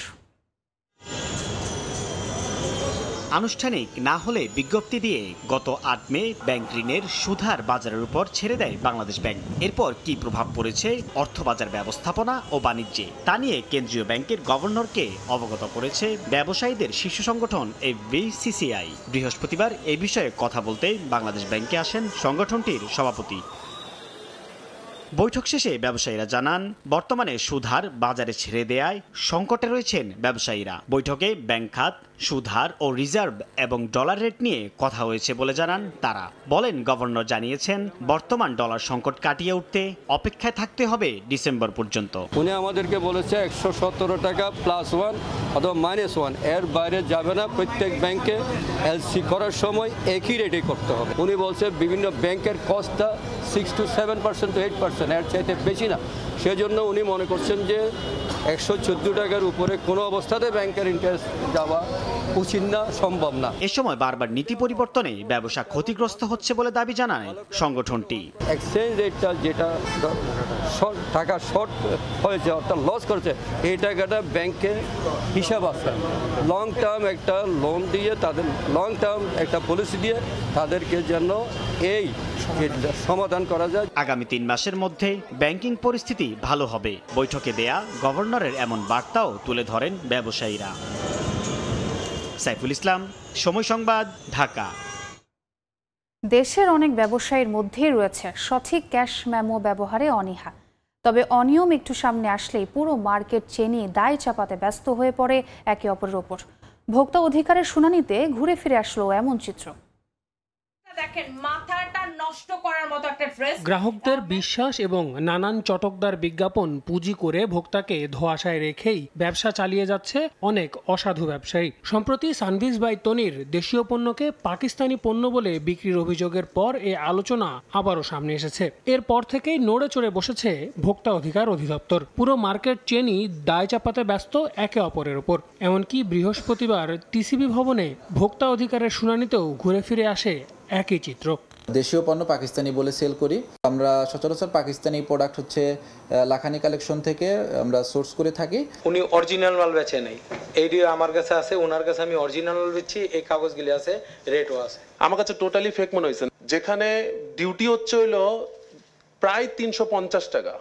আনুষ্ঠানিক না হলে বিজ্ঞপ্তি দিয়ে গত 8 মে ব্যাংক ঋণের সুদহার বাজারের উপর ছেড়ে দেয় বাংলাদেশ ব্যাংক। এরপর কি প্রভাব পড়েছে অর্থবাজার ব্যবস্থাপনা ও বাণিজ্যে, তা নিয়ে কেন্দ্রীয় ব্যাংকের গভর্নরকে অবগত করেছে ব্যবসায়ীদের শীর্ষ সংগঠন এফবিসিসিআই। বৃহস্পতিবার এ বিষয়ে কথা বলতে বাংলাদেশ ব্যাংকে আসেন সংগঠনটির সভাপতি। বৈঠক শেষে ব্যবসায়ীরা জানান, বর্তমানে সুদহার বাজারে ছেড়ে দেয়ায় সংকটে রয়েছেন ব্যবসায়ীরা। বৈঠকে ব্যাংক খাত, সুদহার ও রিজার্ভ এবং ডলার রেট নিয়ে কথা হয়েছে বলে জানান তারা। বলেন, গভর্নর জানিয়েছেন বর্তমান ডলার সংকট কাটিয়ে উঠতে অপেক্ষায় থাকতে হবে ডিসেম্বর পর্যন্ত। উনি আমাদেরকে বলেছে 117 টাকা +1 অথবা -1, এর বাইরে যাবে না। প্রত্যেক ব্যাংকে এলসি করার সময় একই রেটে করতে হবে। উনি বলছে বিভিন্ন ব্যাংকের কস্টটা 6 to 7% to 8%, এর চাইতে বেশি না। সেজন্য উনি মনে করছেন যে 114 টাকার উপরে কোনো অবস্থাতে ব্যাংকের ইন্টারেস্ট যাওয়া উচিত না, সম্ভব না। এ সময় বারবার নীতি পরিবর্তনে ব্যবসা ক্ষতিগ্রস্ত হচ্ছে বলে দাবি জানায় সংগঠনটি। এক্সচেঞ্জ রেটটা যেটা টাকা শর্ট হয়েছে অর্থাৎ লস করেছে, এই টাকাটা ব্যাংকে হিসাব আছে। লং টার্ম একটা লোন দিয়ে তাদের লং টার্ম একটা পলিসি দিয়ে তাদেরকে যেন এই সমাধান করা যায়। আগামী 3 মাসের মধ্যে ব্যাংকিং পরিস্থিতি ভালো হবে। বৈঠকে দেয়া গভর্নরের এমন বার্তাও তুলে ধরেন ব্যবসায়ীরা। সাইফুল ইসলাম, সময় সংবাদ, ঢাকা। দেশের অনেক ব্যবসায়ীর মধ্যেই রয়েছে সঠিক ক্যাশ মেমো ব্যবহারে অনীহা। তবে অনিয়ম একটু সামনে আসলেই পুরো মার্কেট চেনি দায় চাপাতে ব্যস্ত হয়ে পড়ে একে অপরের ওপর। ভোক্তা অধিকারের শুনানিতে ঘুরে ফিরে আসলো এমন চিত্র। দেখেন, মাথাটা নষ্ট করার মতো একটা ড্রেস। গ্রাহকদের বিশ্বাস এবং নানান চটকদার বিজ্ঞাপন পুঁজি করে ভোক্তাকে ধোঁয়াশায় রেখেই ব্যবসা চালিয়ে যাচ্ছে অনেক অসাধু ব্যবসায়ী। সম্প্রতি সানভিজ বাই তনির দেশীয় পণ্যকে পাকিস্তানি পণ্য বলে বিক্রির অভিযোগের পর এ আলোচনা আবারও সামনে এসেছে। এরপর থেকেই নড়ে চড়ে বসেছে ভোক্তা অধিকার অধিদপ্তর। পুরো মার্কেট চেনই দায় চাপাতে ব্যস্ত একে অপরের ওপর। এমনকি বৃহস্পতিবার টিসিবি ভবনে ভোক্তা অধিকারের শুনানিতেও ঘুরে ফিরে আসে একই চিত্র। দেশীয় পণ্য পাকিস্তানি বলে সেল করি আমরা। সচরাচর পাকিস্তানি প্রোডাক্ট হচ্ছে লাখানি কালেকশন থেকে আমরা সোর্স করে থাকি। উনি অরিজিনাল মাল বেচে নেই, এইটি আমার কাছে আছে, ওনার কাছে আমি অরিজিনাল মাল বেচছি, এই কাগজগুলি আছে, রেটও আছে। আমার কাছে টোটালি ফেক মনে হয়েছে। যেখানে ডিউটি হচ্ছে হইলো প্রায় 350 টাকা,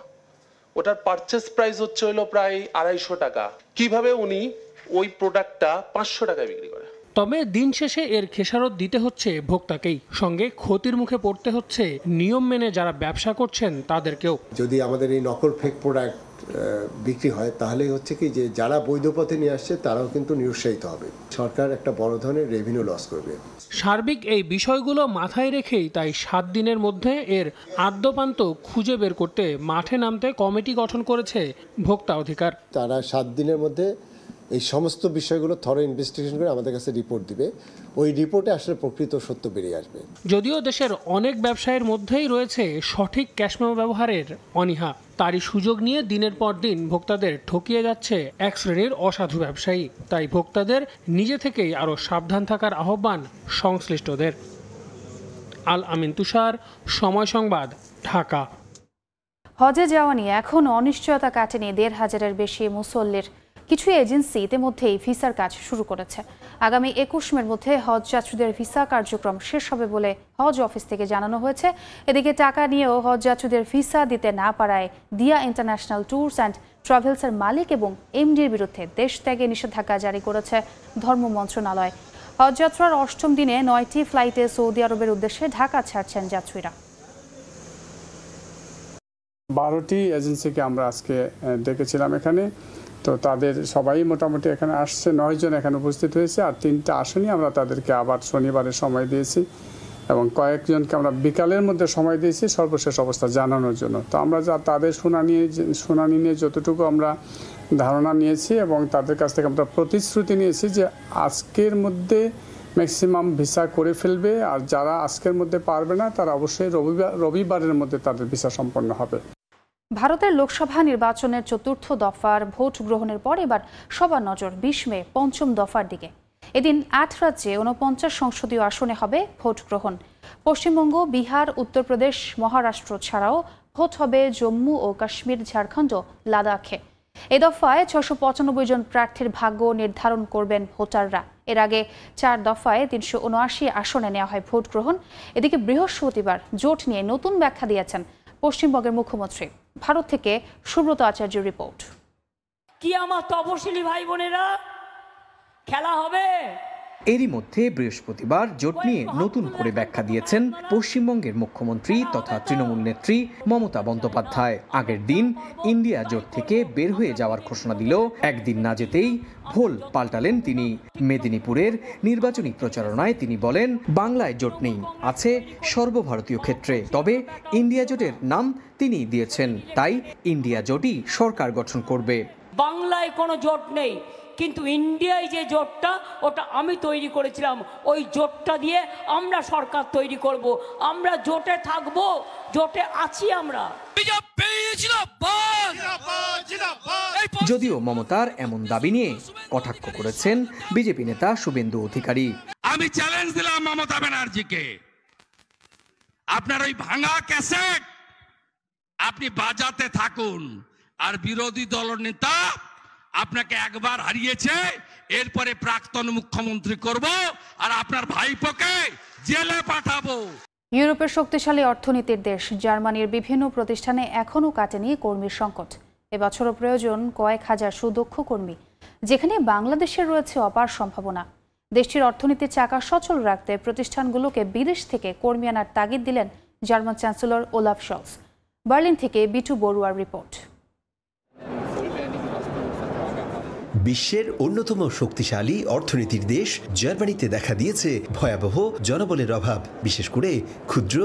ওটার পারচেস প্রাইস হচ্ছে হইলো প্রায় 250 টাকা। কিভাবে উনি ওই প্রোডাক্টটা 500 টাকায় বিক্রি করে? তবে দিন শেষে এর খেসারত দিতে হচ্ছে ভোক্তাকেই, সঙ্গে ক্ষতির মুখে পড়তে হচ্ছে নিয়ম মেনে যারা ব্যবসা করছেন তাদেরকেও। যদি আমাদের এই নকল ফেক প্রোডাক্ট বিক্রি হয় তাহলে হচ্ছে কি যে যারা বৈধ পথে নিয়ে আসছে তারাও কিন্তু নিরুৎসাহিত হবে। সরকার একটা বড় ধরনের রেভিনিউ লস করবে। সার্বিক এই বিষয়গুলো মাথায় রেখেই তাই 7 দিনের মধ্যে এর আদ্যপান্ত খুঁজে বের করতে মাঠে নামতে কমিটি গঠন করেছে ভোক্তা অধিকার। তারা 7 দিনের মধ্যে এই সমস্ত বিষয়গুলো থরো ইনভেস্টিগেশন করে আমাদের কাছে রিপোর্ট দিবে। ওই রিপোর্টে আসলে প্রকৃত সত্য বেরিয়ে আসবে। যদিও দেশের অনেক ব্যবসায়ের মধ্যেই রয়েছে সঠিক ক্যাশমেমো ব্যবহারের অনীহা, তারই সুযোগ নিয়ে দিনের পর দিন ভোক্তাদের ঠকিয়ে যাচ্ছে এক শ্রেণীর অসাধু ব্যবসায়ী। তাই ভোক্তাদের নিজে থেকেই আরও সাবধান থাকার আহ্বান সংশ্লিষ্টদের। আল আমিন তুষার, সময় সংবাদ, ঢাকা। হজে যাওয়া নিয়ে এখনও অনিশ্চয়তা কাটেনি ১৫০০-এর বেশি মুসল্লির। কিছু এজেন্সি ইতিমধ্যেই ভিসার কাজ শুরু করেছে। আগামী ২১ মের মধ্যে হজ যাত্রীদের ভিসা কার্যক্রম শেষ হবে বলে হজ অফিস থেকে জানানো হয়েছে। এদিকে টাকা নিয়েও হজ যাত্রীদের ভিসা দিতে না পারায় দিয়া ইন্টারন্যাশনাল ট্যুরস অ্যান্ড ট্রাভেলসের মালিক এবং এমডির বিরুদ্ধে দেশ ত্যাগে নিষেধাজ্ঞা জারি করেছে ধর্ম মন্ত্রণালয়। হজযাত্রার ৮ম দিনে ৯টি ফ্লাইটে সৌদি আরবের উদ্দেশ্যে ঢাকা ছাড়ছেন যাত্রীরা। 12টি এজেন্সিকে আমরা আজকে ডেকেছিলাম এখানে, তো তাদের সবাই মোটামুটি এখানে আসছে, 9 জন এখানে উপস্থিত হয়েছে, আর 3টা আসেনি। আমরা তাদেরকে আবার শনিবারের সময় দিয়েছি এবং কয়েকজনকে আমরা বিকালের মধ্যে সময় দিয়েছি সর্বশেষ অবস্থা জানানোর জন্য। তো আমরা তাদের শুনানি নিয়ে যতটুকু আমরা ধারণা নিয়েছি এবং তাদের কাছ থেকে আমরা প্রতিশ্রুতি নিয়েছি যে আজকের মধ্যে ম্যাক্সিমাম ভিসা করে ফেলবে, আর যারা আজকের মধ্যে পারবে না তারা অবশ্যই রবিবারের মধ্যে তাদের ভিসা সম্পন্ন হবে। ভারতের লোকসভা নির্বাচনের ৪র্থ দফার ভোট গ্রহণের পর এবার সবার নজর ২০ মে ৫ম দফার দিকে। এদিন ৮ রাজ্যে ৪৯ সংসদীয় আসনে হবে ভোট গ্রহণ। পশ্চিমবঙ্গ, বিহার, উত্তরপ্রদেশ, মহারাষ্ট্র ছাড়াও ভোট হবে জম্মু ও কাশ্মীর, ঝাড়খণ্ড, লাদাখে। এ দফায় ৬৯৫ জন প্রার্থীর ভাগ্য নির্ধারণ করবেন ভোটাররা। এর আগে ৪ দফায় ৩৭৯ আসনে নেওয়া হয় ভোট গ্রহণ। এদিকে বৃহস্পতিবার জোট নিয়ে নতুন ব্যাখ্যা দিয়েছেন পশ্চিমবঙ্গের মুখ্যমন্ত্রী। ভারত থেকে সুব্রত আচার্যের রিপোর্ট। কি আমার তপশিলি ভাই বোনেরা খেলা হবে? এরই মধ্যে বৃহস্পতিবার জোট নিয়ে নতুন করে ব্যাখ্যা দিয়েছেন পশ্চিমবঙ্গের মুখ্যমন্ত্রী তথা তৃণমূল নেত্রী মমতা বন্দ্যোপাধ্যায়। আগের দিন ইন্ডিয়া জোট থেকে বের হয়ে যাওয়ার ঘোষণা দিলেও একদিন না যেতেই ভোল পাল্টালেন তিনি। মেদিনীপুরের নির্বাচনী প্রচারণায় তিনি বলেন, বাংলায় জোট নেই, আছে সর্বভারতীয় ক্ষেত্রে, তবে ইন্ডিয়া জোটের নাম তিনি দিয়েছেন, তাই ইন্ডিয়া জোটই সরকার গঠন করবে। বাংলায় কোনো জোট নেই, কিন্তু ইন্ডিয়ায় যে জোটটা ওটা আমি তৈরি করেছিলাম, ওই জোটটা দিয়ে আমরা সরকার তৈরি করব। আমরা জোটে থাকবো, জোটে আছি আমরা। যদিও মমতার এমন দাবি নিয়ে কটাক্ষ করেছেন বিজেপি নেতা শুভেন্দু অধিকারী। আমি চ্যালেঞ্জ দিলাম মমতা ব্যানার্জিকে, আপনার ওই ভাঙা ক্যাসেট আপনি বাজাতে থাকুন, আর বিরোধী দল নেতা আপনাকে একবার হারিয়েছে, এরপরে প্রাক্তন মুখ্যমন্ত্রী করব আর আপনার ভাইপোকে জেলে পাঠাবো। ইউরোপের শক্তিশালী অর্থনীতির দেশ জার্মানির বিভিন্ন প্রতিষ্ঠানে এখনও কাটেনি কর্মীর সংকট। এবছরও প্রয়োজন কয়েক হাজার সুদক্ষ কর্মী, যেখানে বাংলাদেশের রয়েছে অপার সম্ভাবনা। দেশটির অর্থনীতির চাকা সচল রাখতে প্রতিষ্ঠানগুলোকে বিদেশ থেকে কর্মী আনার তাগিদ দিলেন German chancellor Olaf shawls. Berlin থেকে বিটু বড়ুয়ার রিপোর্ট। বিশ্বের অন্যতম শক্তিশালী অর্থনীতির দেশ জার্মানিতে দেখা দিয়েছে ভয়াবহ জনবলের অভাব। বিশেষ করে ক্ষুদ্র,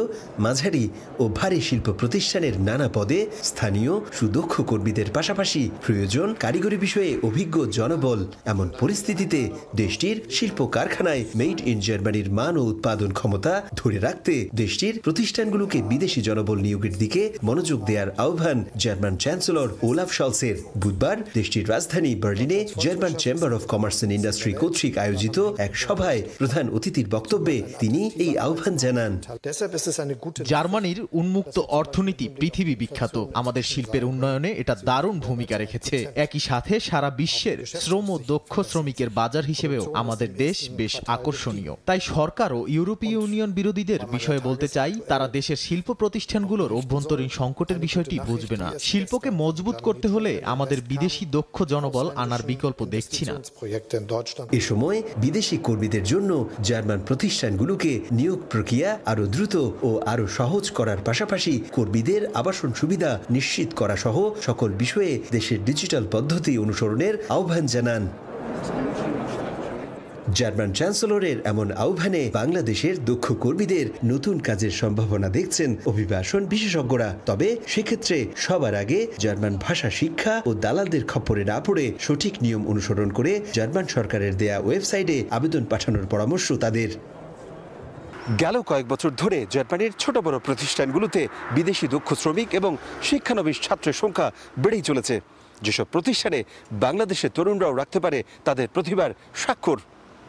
মাঝারি ও ভারী শিল্প প্রতিষ্ঠানের নানা পদে স্থানীয় সুদক্ষ কর্মীদের পাশাপাশি প্রয়োজন কারিগরি বিষয়ে অভিজ্ঞ জনবল। এমন পরিস্থিতিতে দেশটির শিল্প কারখানায় মেড ইন জার্মানির মান ও উৎপাদন ক্ষমতা ধরে রাখতে দেশটির প্রতিষ্ঠানগুলোকে বিদেশি জনবল নিয়োগের দিকে মনোযোগ দেওয়ার আহ্বান জার্মান চ্যান্সেলর ওলাফ শলসের। বুধবার দেশটির রাজধানী বার্লিনে German chamber of commerce and industry কর্তৃক আয়োজিত এক সভায় প্রধান অতিথির বক্তব্যে তিনি এই আহ্বান জানান। জার্মানির উন্মুক্ত অর্থনীতি পৃথিবী বিখ্যাত। আমাদের শিল্পের উন্নয়নে এটা দারুণ ভূমিকা রেখেছে। একই সাথে সারা বিশ্বের শ্রম ও দক্ষ শ্রমিকের বাজার হিসেবেও আমাদের দেশ বেশ আকর্ষণীয়। তাই সরকার ও ইউরোপীয় ইউনিয়ন বিরোধীদের বিষয়ে বলতে চাই, তারা দেশের শিল্প প্রতিষ্ঠানগুলোর অভ্যন্তরীণ সংকটের বিষয়টি বুঝবে না। শিল্পকে মজবুত করতে হলে আমাদের বিদেশি দক্ষ জনবল আনার বিকল্প দেখছি না। এ সময় বিদেশি কর্মীদের জন্য জার্মান প্রতিষ্ঠানগুলোকে নিয়োগ প্রক্রিয়া আরো দ্রুত ও আরো সহজ করার পাশাপাশি কর্মীদের আবাসন সুবিধা নিশ্চিত করা সহ সকল বিষয়ে দেশের ডিজিটাল পদ্ধতি অনুসরণের আহ্বান জানান। জার্মান চ্যান্সেলরের এমন আহ্বানে বাংলাদেশের দক্ষ কর্মীদের নতুন কাজের সম্ভাবনা দেখছেন অভিবাসন বিশেষজ্ঞরা। তবে সেক্ষেত্রে সবার আগে জার্মান ভাষা শিক্ষা ও দালালদের খপ্পরে না পড়ে সঠিক নিয়ম অনুসরণ করে জার্মান সরকারের দেয়া ওয়েবসাইটে আবেদন পাঠানোর পরামর্শ তাদের। গেল কয়েক বছর ধরে জার্মানির ছোট বড় প্রতিষ্ঠানগুলোতে বিদেশি দক্ষ শ্রমিক এবং শিক্ষানবিশ ছাত্রের সংখ্যা বেড়েই চলেছে। যেসব প্রতিষ্ঠানে বাংলাদেশের তরুণরাও রাখতে পারে তাদের প্রতিভার স্বাক্ষর।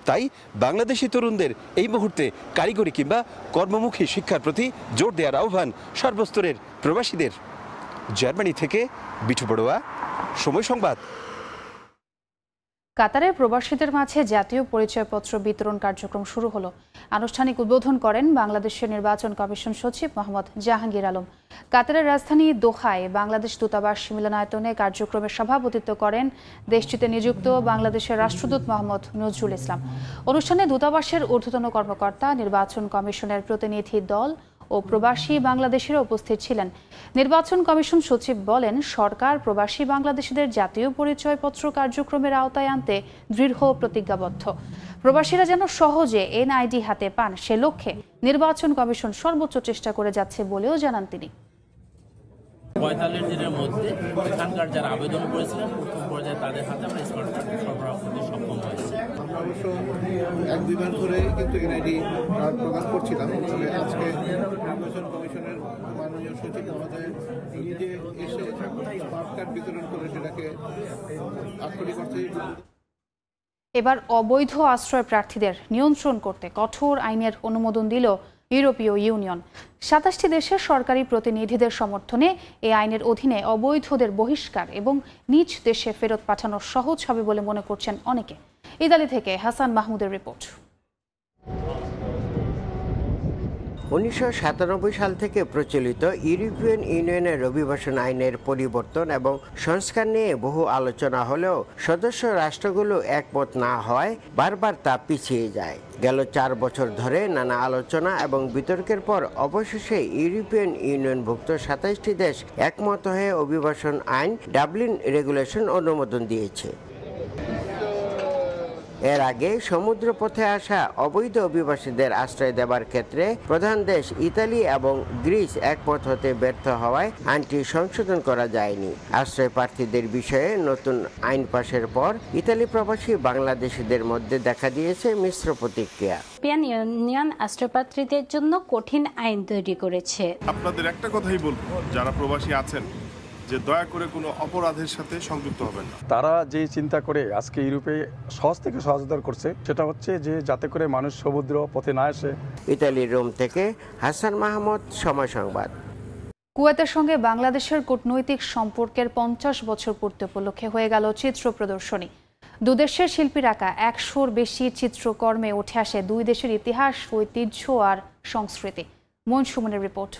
তাই বাংলাদেশি তরুণদের এই মুহূর্তে কারিগরি কিংবা কর্মমুখী শিক্ষার প্রতি জোর দেওয়ার আহ্বান সর্বস্তরের প্রবাসীদের। জার্মানি থেকে বিটু বড়ুয়া, সময় সংবাদ। কাতারে প্রবাসীদের মাঝে জাতীয় পরিচয়পত্র বিতরণ কার্যক্রম শুরু হলো। আনুষ্ঠানিক উদ্বোধন করেন বাংলাদেশের নির্বাচন কমিশন সচিব মোহাম্মদ জাহাঙ্গীর আলম। কাতারের রাজধানী দোহায় বাংলাদেশ দূতাবাস মিলনায়তনে কার্যক্রমে সভাপতিত্ব করেন দেশটিতে নিযুক্ত বাংলাদেশের রাষ্ট্রদূত মোহাম্মদ নজরুল ইসলাম। অনুষ্ঠানে দূতাবাসের ঊর্ধ্বতন কর্মকর্তা, নির্বাচন কমিশনের প্রতিনিধি দল ও প্রবাসী বাংলাদেশিরা উপস্থিত ছিলেন। নির্বাচন কমিশন সচিব বলেন, সরকার প্রবাসী বাংলাদেশিদের জাতীয় পরিচয়পত্র কার্যক্রমের আওতায় আনতে দৃঢ় প্রতিজ্ঞাবদ্ধ। প্রবাসীরা যেন সহজে এনআইডি হাতে পান, সে লক্ষ্যে নির্বাচন কমিশন সর্বোচ্চ চেষ্টা করে যাচ্ছে বলেও জানান তিনি। ৪৫ দিনের মধ্যে এখানকার যারা আবেদন করেছিলেন প্রথম পর্যায়ে তাদের হাতে আমরা স্মার্ট কার্ড সরবরাহ করতে সক্ষম হয়েছে। আমরা অবশ্য ১-২ বার ধরে কিন্তু এনআইডি কার্ড প্রদান করছিলাম, তবে আজকে নির্বাচন কমিশনের মাননীয় সচিব মহোদয় নিজে এসে স্মার্ট কার্ড বিতরণ করে সেটাকে আক্ষরিক অর্থে। এবার অবৈধ আশ্রয় প্রার্থীদের নিয়ন্ত্রণ করতে কঠোর আইনের অনুমোদন দিল ইউরোপীয় ইউনিয়ন। ২৭টি দেশের সরকারি প্রতিনিধিদের সমর্থনে এই আইনের অধীনে অবৈধদের বহিষ্কার এবং নিজ দেশে ফেরত পাঠানো সহজ হবে বলে মনে করছেন অনেকে। ইতালি থেকে হাসান মাহমুদের রিপোর্ট। ১৯৯৭ সাল থেকে প্রচলিত ইউরোপিয়ান ইউনিয়নের অভিবাসন আইনের পরিবর্তন এবং সংস্কার নিয়ে বহু আলোচনা হলেও সদস্য রাষ্ট্রগুলো একমত না হওয়ায় বারবার তা পিছিয়ে যায়। গেল ৪ বছর ধরে নানা আলোচনা এবং বিতর্কের পর অবশেষে ইউরোপিয়ান ইউনিয়নভুক্ত ২৭টি দেশ একমত হয়ে অভিবাসন আইন ডাবলিন রেগুলেশন অনুমোদন দিয়েছে। এর আগে সমুদ্রপথে আসা অবৈধ অভিবাসীদের আশ্রয় দেবার ক্ষেত্রে প্রধান দেশ ইতালি এবং গ্রিস একমত হতে ব্যর্থ হওয়ায় আইনটি সংশোধন করা যায়নি। আশ্রয় প্রার্থীদের বিষয়ে নতুন আইন পাশের পর ইতালি প্রবাসী বাংলাদেশিদের মধ্যে দেখা দিয়েছে মিশ্র প্রতিক্রিয়া। ইউরোপিয়ান ইউনিয়ন আশ্রয়প্রার্থীদের জন্য কঠিন আইন তৈরি করেছে। আপনাদের একটা কথাই বলবো, যারা প্রবাসী আছেন যে দয়া করে কোনো অপরাধের সাথে সংযুক্ত হবেন না। তারা যে চিন্তা করে আজকে ইউরোপে সহজ থেকে সহজতর করছে, সেটা হচ্ছে যে যাতে করে মানুষ সমুদ্র পথে না আসে। ইতালির রোম থেকে হাসান মাহমুদ, সময় সংবাদ। কুয়েতের সঙ্গে বাংলাদেশের কূটনৈতিক সম্পর্কের ৫০ বছর পূর্তি উপলক্ষে হয়ে গেল চিত্র প্রদর্শনী। দুদেশের শিল্পীর আঁকা ১০০-র বেশি চিত্রকর্মে উঠে আসে দুই দেশের ইতিহাস, ঐতিহ্য আর সংস্কৃতি। মন সুমনের রিপোর্ট।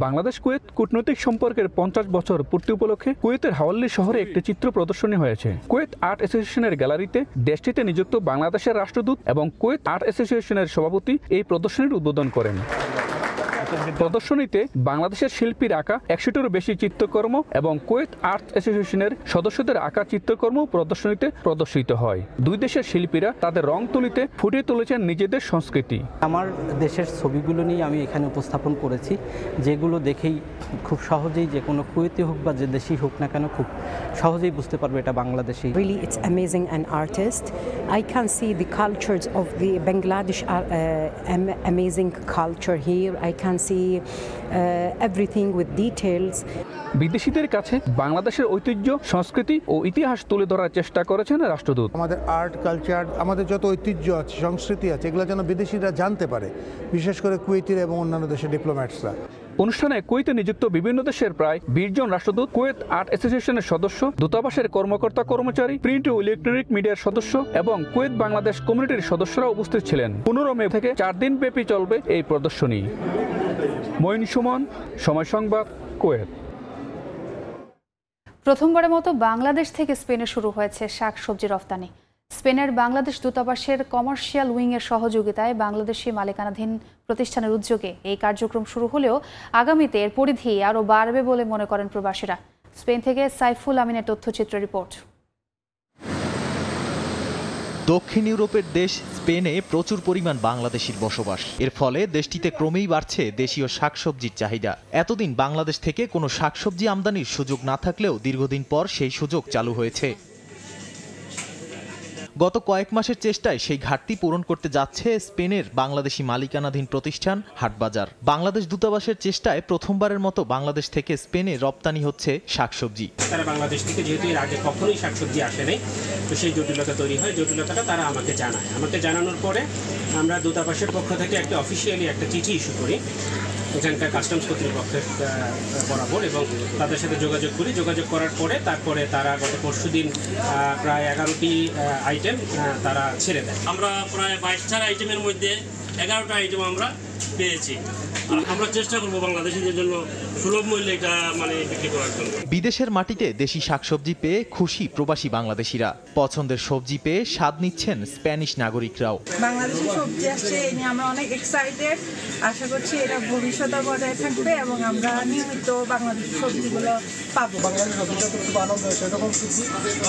বাংলাদেশ কুয়েত কূটনৈতিক সম্পর্কের ৫০ বছর পূর্তি উপলক্ষে কুয়েতের হাওয়াল্লি শহরে একটি চিত্র প্রদর্শনী হয়েছে। কুয়েত আর্ট অ্যাসোসিয়েশনের গ্যালারিতে দেশটিতে নিযুক্ত বাংলাদেশের রাষ্ট্রদূত এবং কুয়েত আর্ট অ্যাসোসিয়েশনের সভাপতি এই প্রদর্শনীর উদ্বোধন করেন। প্রদর্শনীতে বাংলাদেশের শিল্পীর আঁকা ১০০-টিরও বেশি চিত্রকর্ম এবং কুয়েত আর্ট অ্যাসোসিয়েশনের সদস্যদের আঁকা চিত্রকর্ম প্রদর্শনীতে প্রদর্শিত হয়। দুই দেশের শিল্পীরা তাদের রং তুলিতে ফুটিয়ে তুলেছেন নিজেদের সংস্কৃতি। আমার দেশের ছবিগুলো নিয়ে আমি এখানে উপস্থাপন করেছি, যেগুলো দেখেই খুব সহজেই যে কোনো কুয়েতি হোক বা যে দেশই হোক না কেন খুব সহজেই বুঝতে পারবে এটা Bangladeshi. Really it's amazing an artist. I can see the cultures of the Bangladesh amazing culture here. I can see everything with details. বিদেশিদের কাছে বাংলাদেশের ঐতিহ্য, সংস্কৃতি ও ইতিহাস তুলে ধরার চেষ্টা করেছেন রাষ্ট্রদূত। আমাদের আর্ট কালচার, আমাদের যত ঐতিহ্য আছে, সংস্কৃতি আছে, এগুলো যেন বিদেশিরা জানতে পারে, বিশেষ করে কুয়েতিরা এবং অন্যান্য দেশের ডিপ্লোম্যাটসরা। অনুষ্ঠানে কুয়েতে নিযুক্ত বিভিন্ন দেশের প্রায় ২০ জন রাষ্ট্রদূত, কুয়েত আর্ট অ্যাসোসিয়েশনের সদস্য, দূতাবাসের কর্মকর্তা কর্মচারী, প্রিন্ট ও ইলেকট্রনিক মিডিয়ার সদস্য এবং কুয়েত বাংলাদেশ কমিউনিটির সদস্যরা উপস্থিত ছিলেন। ১৫ মে থেকে ৪ দিন ব্যাপী চলবে এই প্রদর্শনী। মঈন সুমন, সময় সংবাদ, কুয়েত। প্রথমবারের মতো বাংলাদেশ থেকে স্পেনে শুরু হয়েছে শাকসবজি রফতানি। স্পেনের বাংলাদেশ দূতাবাসের কমার্শিয়াল উইংয়ের সহযোগিতায় বাংলাদেশি মালিকানাধীন প্রতিষ্ঠানের উদ্যোগে এই কার্যক্রম শুরু হলেও আগামীতে এর পরিধি আরও বাড়বে বলে মনে করেন প্রবাসীরা। স্পেন থেকে সাইফুল আমিনের তথ্যচিত্র রিপোর্ট। দক্ষিণ ইউরোপের দেশ স্পেনে প্রচুর পরিমাণ বাংলাদেশির বসবাস। এর ফলে দেশটিতে ক্রমেই বাড়ছে দেশীয় শাকসবজির চাহিদা। এতদিন বাংলাদেশ থেকে কোনো শাকসবজি আমদানির সুযোগ না থাকলেও দীর্ঘদিন পর সেই সুযোগ চালু হয়েছে। গত কয়েক মাসের চেষ্টায় সেই ঘাটতি পূরণ করতে যাচ্ছে স্পেনের বাংলাদেশি মালিকানাধীন প্রতিষ্ঠান হাটবাজার। বাংলাদেশ দূতাবাসের চেষ্টায় প্রথমবারের মতো বাংলাদেশ থেকে স্পেনে রপ্তানি হচ্ছে শাকসবজি। তারা বাংলাদেশ থেকে যেহেতু এর আগে কখনোই শাকসবজি আসে নাই, তো সেই জটিলতা তৈরি হয়। জটিলতাটা তারা আমাকে জানায়। আমাকে জানানোর পরে আমরা দূতাবাসের পক্ষ থেকে একটা অফিসিয়ালি একটা চিঠি ইস্যু করি এখানকার কাস্টমস কর্তৃপক্ষের বরাবর এবং তাদের সাথে যোগাযোগ করি। যোগাযোগ করার পরে তারপরে তারা গত পরশুদিন প্রায় 11টি আইটেম তারা ছেড়ে দেয়। আমরা প্রায় 22টা আইটেমের মধ্যে 11টা আইটেম আমরা পেয়েছি। আমরা চেষ্টা করব বাংলাদেশিদের জন্য সুলভ মূল্যে এটা বিক্রি করার জন্য। বিদেশের মাটিতে দেশি শাকসবজি পেয়ে খুশি প্রবাসী বাংলাদেশিরা। পছন্দের সবজি পেয়ে স্বাদ নিচ্ছেন স্প্যানিশ নাগরিকরাও। বাংলাদেশি সবজি আসছে এই নিয়ে আমরা অনেক এক্সাইটেড। আশা করছি এটা ভবিষ্যতে বজায় থাকবে এবং আমরা নিয়মিত বাংলাদেশি সবজিগুলো পাবো। বাংলাদেশের সবজিটা তো খুব আনন্দ হয়েছে, এরকম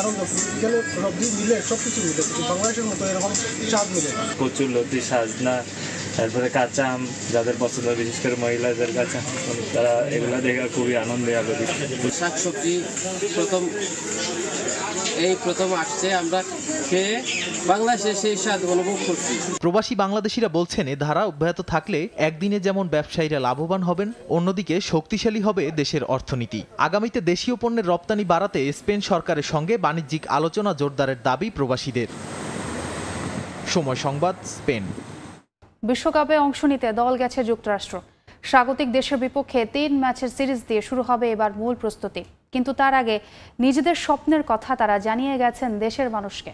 আনন্দ গেলে সবজি মিলে সবকিছু মিলে, বাংলাদেশের মতো এরকম স্বাদ মিলে। কচুর লতি, সাজনা, তারপরে কাঁচা আম যাদের পছন্দ, বিশেষ করে মহিলাদের কাছে, তারা এগুলো দেখে খুবই আনন্দে আলোকিত। শাকসবজি প্রথম আসছে, আমরা খেয়ে বাংলাদেশে সেই স্বাদ অনুভব করছি। প্রবাসী বাংলাদেশিরা বলছেন এ ধারা অব্যাহত থাকলে একদিনে যেমন ব্যবসায়ীরা লাভবান হবেন, অন্যদিকে শক্তিশালী হবে দেশের অর্থনীতি। আগামীতে দেশীয় পণ্যের রপ্তানি বাড়াতে স্পেন সরকারের সঙ্গে বাণিজ্যিক আলোচনা জোরদারের দাবি প্রবাসীদের। সময় সংবাদ, স্পেন। বিশ্বকাপে অংশ নিতে দল গেছে যুক্তরাষ্ট্র। স্বাগতিক দেশের বিপক্ষে 3 ম্যাচের সিরিজ দিয়ে শুরু হবে এবার মূল প্রস্তুতি। কিন্তু তার আগে নিজেদের স্বপ্নের কথা তারা জানিয়ে গেছেন দেশের মানুষকে।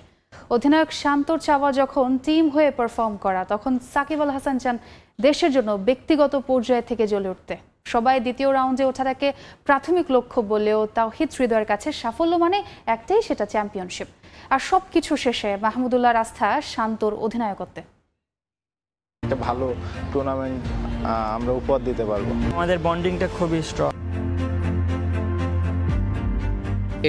অধিনায়ক শান্তর চাওয়া যখন টিম হয়ে পারফর্ম করা, তখন সাকিব আল হাসান চান দেশের জন্য ব্যক্তিগত পর্যায়ে থেকে জ্বলে উঠতে। সবাই দ্বিতীয় রাউন্ডে ওঠাটাকে প্রাথমিক লক্ষ্য বললেও তাওহিদ হৃদয়ের কাছে সাফল্য একটাই, সেটা চ্যাম্পিয়নশিপ। আর সবকিছু শেষে মাহমুদুল্লাহর আস্থা শান্তর অধিনায়কত্বে। একটা ভালো টুর্নামেন্ট আমরা উপহার দিতে পারবো। আমাদের বন্ডিংটা খুবই স্ট্রং।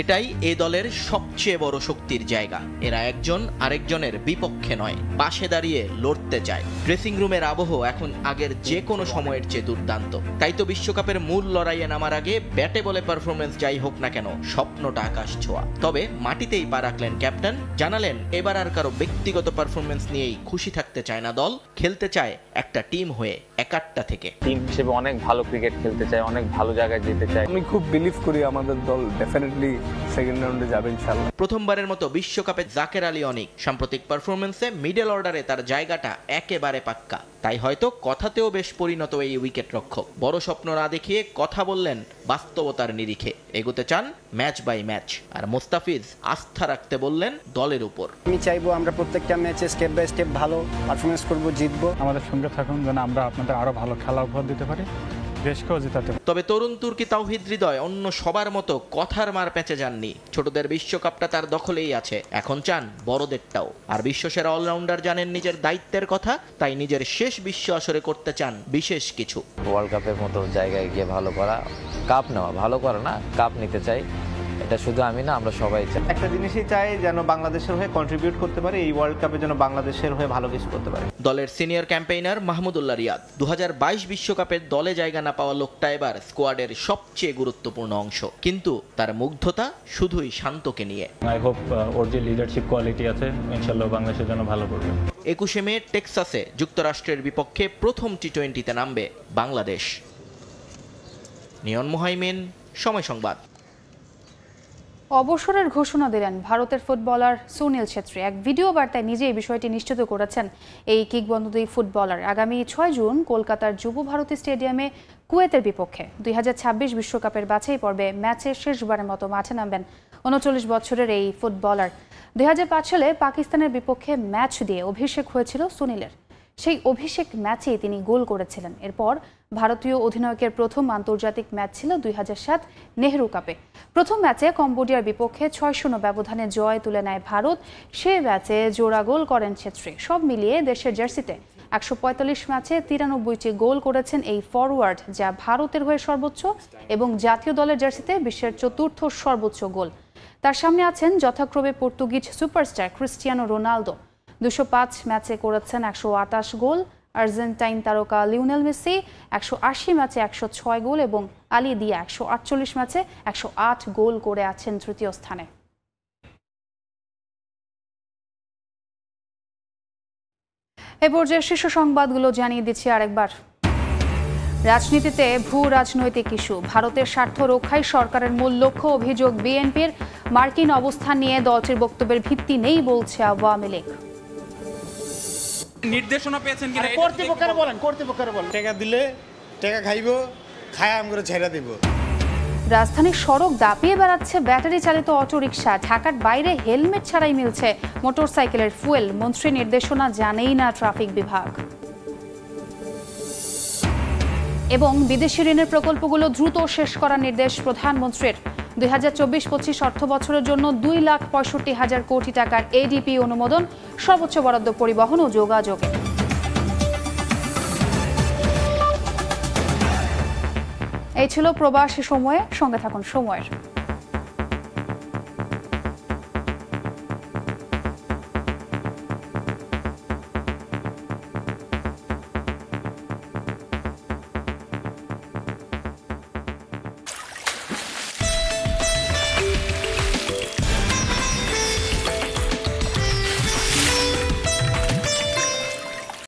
এটাই এই দলের সবচেয়ে বড় শক্তির জায়গা। এরা একজন আরেকজনের বিপক্ষে নয়, পাশে দাঁড়িয়ে লড়তে চায়। ড্রেসিং রুমের আবহ এখন আগের যে কোনো সময়ের চেয়ে দুর্দান্ত। তাই তো বিশ্বকাপের মূল লড়াইয়ে নামার আগে ব্যাটে বলে পারফরমেন্স যাই হোক না কেন, স্বপ্নটা আকাশ ছোঁয়া। তবে মাটিতেই পা রাখলেন ক্যাপ্টেন, জানালেন এবার আর কারো ব্যক্তিগত পারফরমেন্স নিয়েই খুশি থাকতে চায় না দল, খেলতে চায় একটা টিম হয়ে, একাট্টা থেকে। টিম হিসেবে অনেক ভালো ক্রিকেট খেলতে চায়, অনেক ভালো জায়গায় যেতে চায়। আমি খুব বিলিভ করি আমাদের দল ডেফিনেটলি সেকেন্ড রাউন্ডে যাবে ইনশাআল্লাহ। প্রথমবারের মতো বিশ্বকাপে জাকের আলী অনিক সাম্প্রতিক পারফরমেন্সে মিডল অর্ডারে তার জায়গাটা একেবারে পাক্কা। তাই হয়তো কথাতেও বেশ পরিণত এই উইকেট রক্ষক। বড় স্বপ্ন না দেখিয়ে কথা বললেন বাস্তবতার নিরিখে, এগোতে চান ম্যাচ বাই ম্যাচ। আর মোস্তাফিজ আস্থা রাখতে বললেন দলের উপর। আমি চাইবো আমরা প্রত্যেকটা ম্যাচে স্টেপ বাই স্টেপ ভালো পারফরমেন্স করব, জিতবো। আমাদের সঙ্গে থাকুন যেন আমরা আপনাদের আরো ভালো খেলা উপহার দিতে পারি, দেশকেও জেতাতে। তবে তরুণ তুর্কি তাওহিদ হৃদয় অন্য সবার মতো কথার মার প্যাঁচে যাননি। ছোটদের বিশ্বকাপটা তার দখলেই আছে, এখন চান বড়দেরটাও। আর বিশ্বসেরা অলরাউন্ডার জানেন নিজের দায়িত্বের কথা, তাই নিজের শেষ বিশ্ব আসরে করতে চান বিশেষ কিছু। ওয়ার্ল্ড কাপের মতো জায়গায় গিয়ে ভালো করা, কাপ নেওয়া, ভালো করা না, কাপ নিতে চাই। এটা শুধু আমি না, আমরা সবাই চাই। একটা জিনিসই চাই যেন বাংলাদেশের হয়ে কন্ট্রিবিউট করতে পারে, এই ওয়ার্ল্ড কাপে যেন বাংলাদেশের হয়ে ভালো কিছু করতে পারে। দলের সিনিয়র ক্যাম্পেইনার মাহমুদুল্লাহ রিয়াদ 2022 বিশ্বকাপের দলে জায়গা না পাওয়া লোকটা এবার স্কোয়াডের সবচেয়ে গুরুত্বপূর্ণ অংশ। কিন্তু তার মুগ্ধতা শুধুই শান্তকে নিয়ে। আই হোপ ওর যে লিডারশিপ কোয়ালিটি আছে, ইনশাআল্লাহ বাংলাদেশের জন্য ভালো করবে। 21 মে টেক্সাসে যুক্তরাষ্ট্রের বিপক্ষে প্রথম টি20তে নামবে বাংলাদেশ। নিয়ন মুহাইমিন, সময় সংবাদ। অবসরের ঘোষণা দিলেন ভারতের ফুটবলার সুনীল ছেত্রী। এক ভিডিও বার্তায় নিজে এই বিষয়টি নিশ্চিত করেছেন এই কিংবদন্তি ফুটবলার। আগামী 6 জুন কলকাতার যুব ভারতী স্টেডিয়ামে কুয়েতের বিপক্ষে 2026 বিশ্বকাপের বাছাই পর্বে ম্যাচে শেষবারের মতো মাঠে নামবেন 39 বছরের এই ফুটবলার। 2005 সালে পাকিস্তানের বিপক্ষে ম্যাচ দিয়ে অভিষেক হয়েছিল সুনীলের। সেই অভিষেক ম্যাচেই তিনি গোল করেছিলেন। এরপর ভারতীয় অধিনায়কের প্রথম আন্তর্জাতিক ম্যাচ ছিল 2007 নেহরু কাপে। প্রথম ম্যাচে কম্বোডিয়ার বিপক্ষে 6-0 ব্যবধানে জয় তুলে নেয় ভারত। সে ম্যাচে জোড়া গোল করেন ছেত্রী। সব মিলিয়ে দেশের জার্সিতে 145 ম্যাচে 93টি গোল করেছেন এই ফরওয়ার্ড, যা ভারতের হয়ে সর্বোচ্চ এবং জাতীয় দলের জার্সিতে বিশ্বের 4র্থ সর্বোচ্চ গোল। তার সামনে আছেন যথাক্রমে পর্তুগিজ সুপারস্টার ক্রিস্টিয়ানো রোনালদো। 205 ম্যাচে করেছেন 128 গোল, আর্জেন্টাইন তারকা লিওনেল মেসি 180 ম্যাচে 106 গোল এবং আলী দিয়া 148 ম্যাচে 108 গোল করে আছেন তৃতীয় স্থানে। এ পর্যায়ে শীর্ষ সংবাদগুলো জানিয়ে দিচ্ছি আরেকবার। রাজনীতিতে ভূ রাজনৈতিক ইস্যু, ভারতের স্বার্থ রক্ষাই সরকারের মূল লক্ষ্য। অভিযোগ বিএনপির। মার্কিন অবস্থান নিয়ে দলটির বক্তব্যের ভিত্তি নেই বলছে আওয়ামী লীগ। নির্দেশনা পেয়েছেন কিনা কর্তৃপক্ষের বলেন, কর্তৃপক্ষের বলেন। টাকা দিলে টাকা খাইব, খায় আম করে ছেড়ে দিব। রাজধানীর সড়ক দাপিয়ে বেড়াচ্ছে ব্যাটারি চালিত অটোরিকশা। ঢাকার বাইরে হেলমেট ছাড়াই মিলছে মোটরসাইকেলের ফুয়েল। মন্ত্রীর নির্দেশনা জানেই না ট্রাফিক বিভাগ। এবং বিদেশি ঋণের প্রকল্পগুলো দ্রুত শেষ করার নির্দেশ প্রধানমন্ত্রীর। 2024-25 অর্থ বছরের জন্য 2,65,000 কোটি টাকার এডিপি অনুমোদন। সর্বোচ্চ বরাদ্দ পরিবহন ও যোগাযোগে। এই ছিল প্রবাসী সময়ে। সঙ্গে থাকুন সময়ের।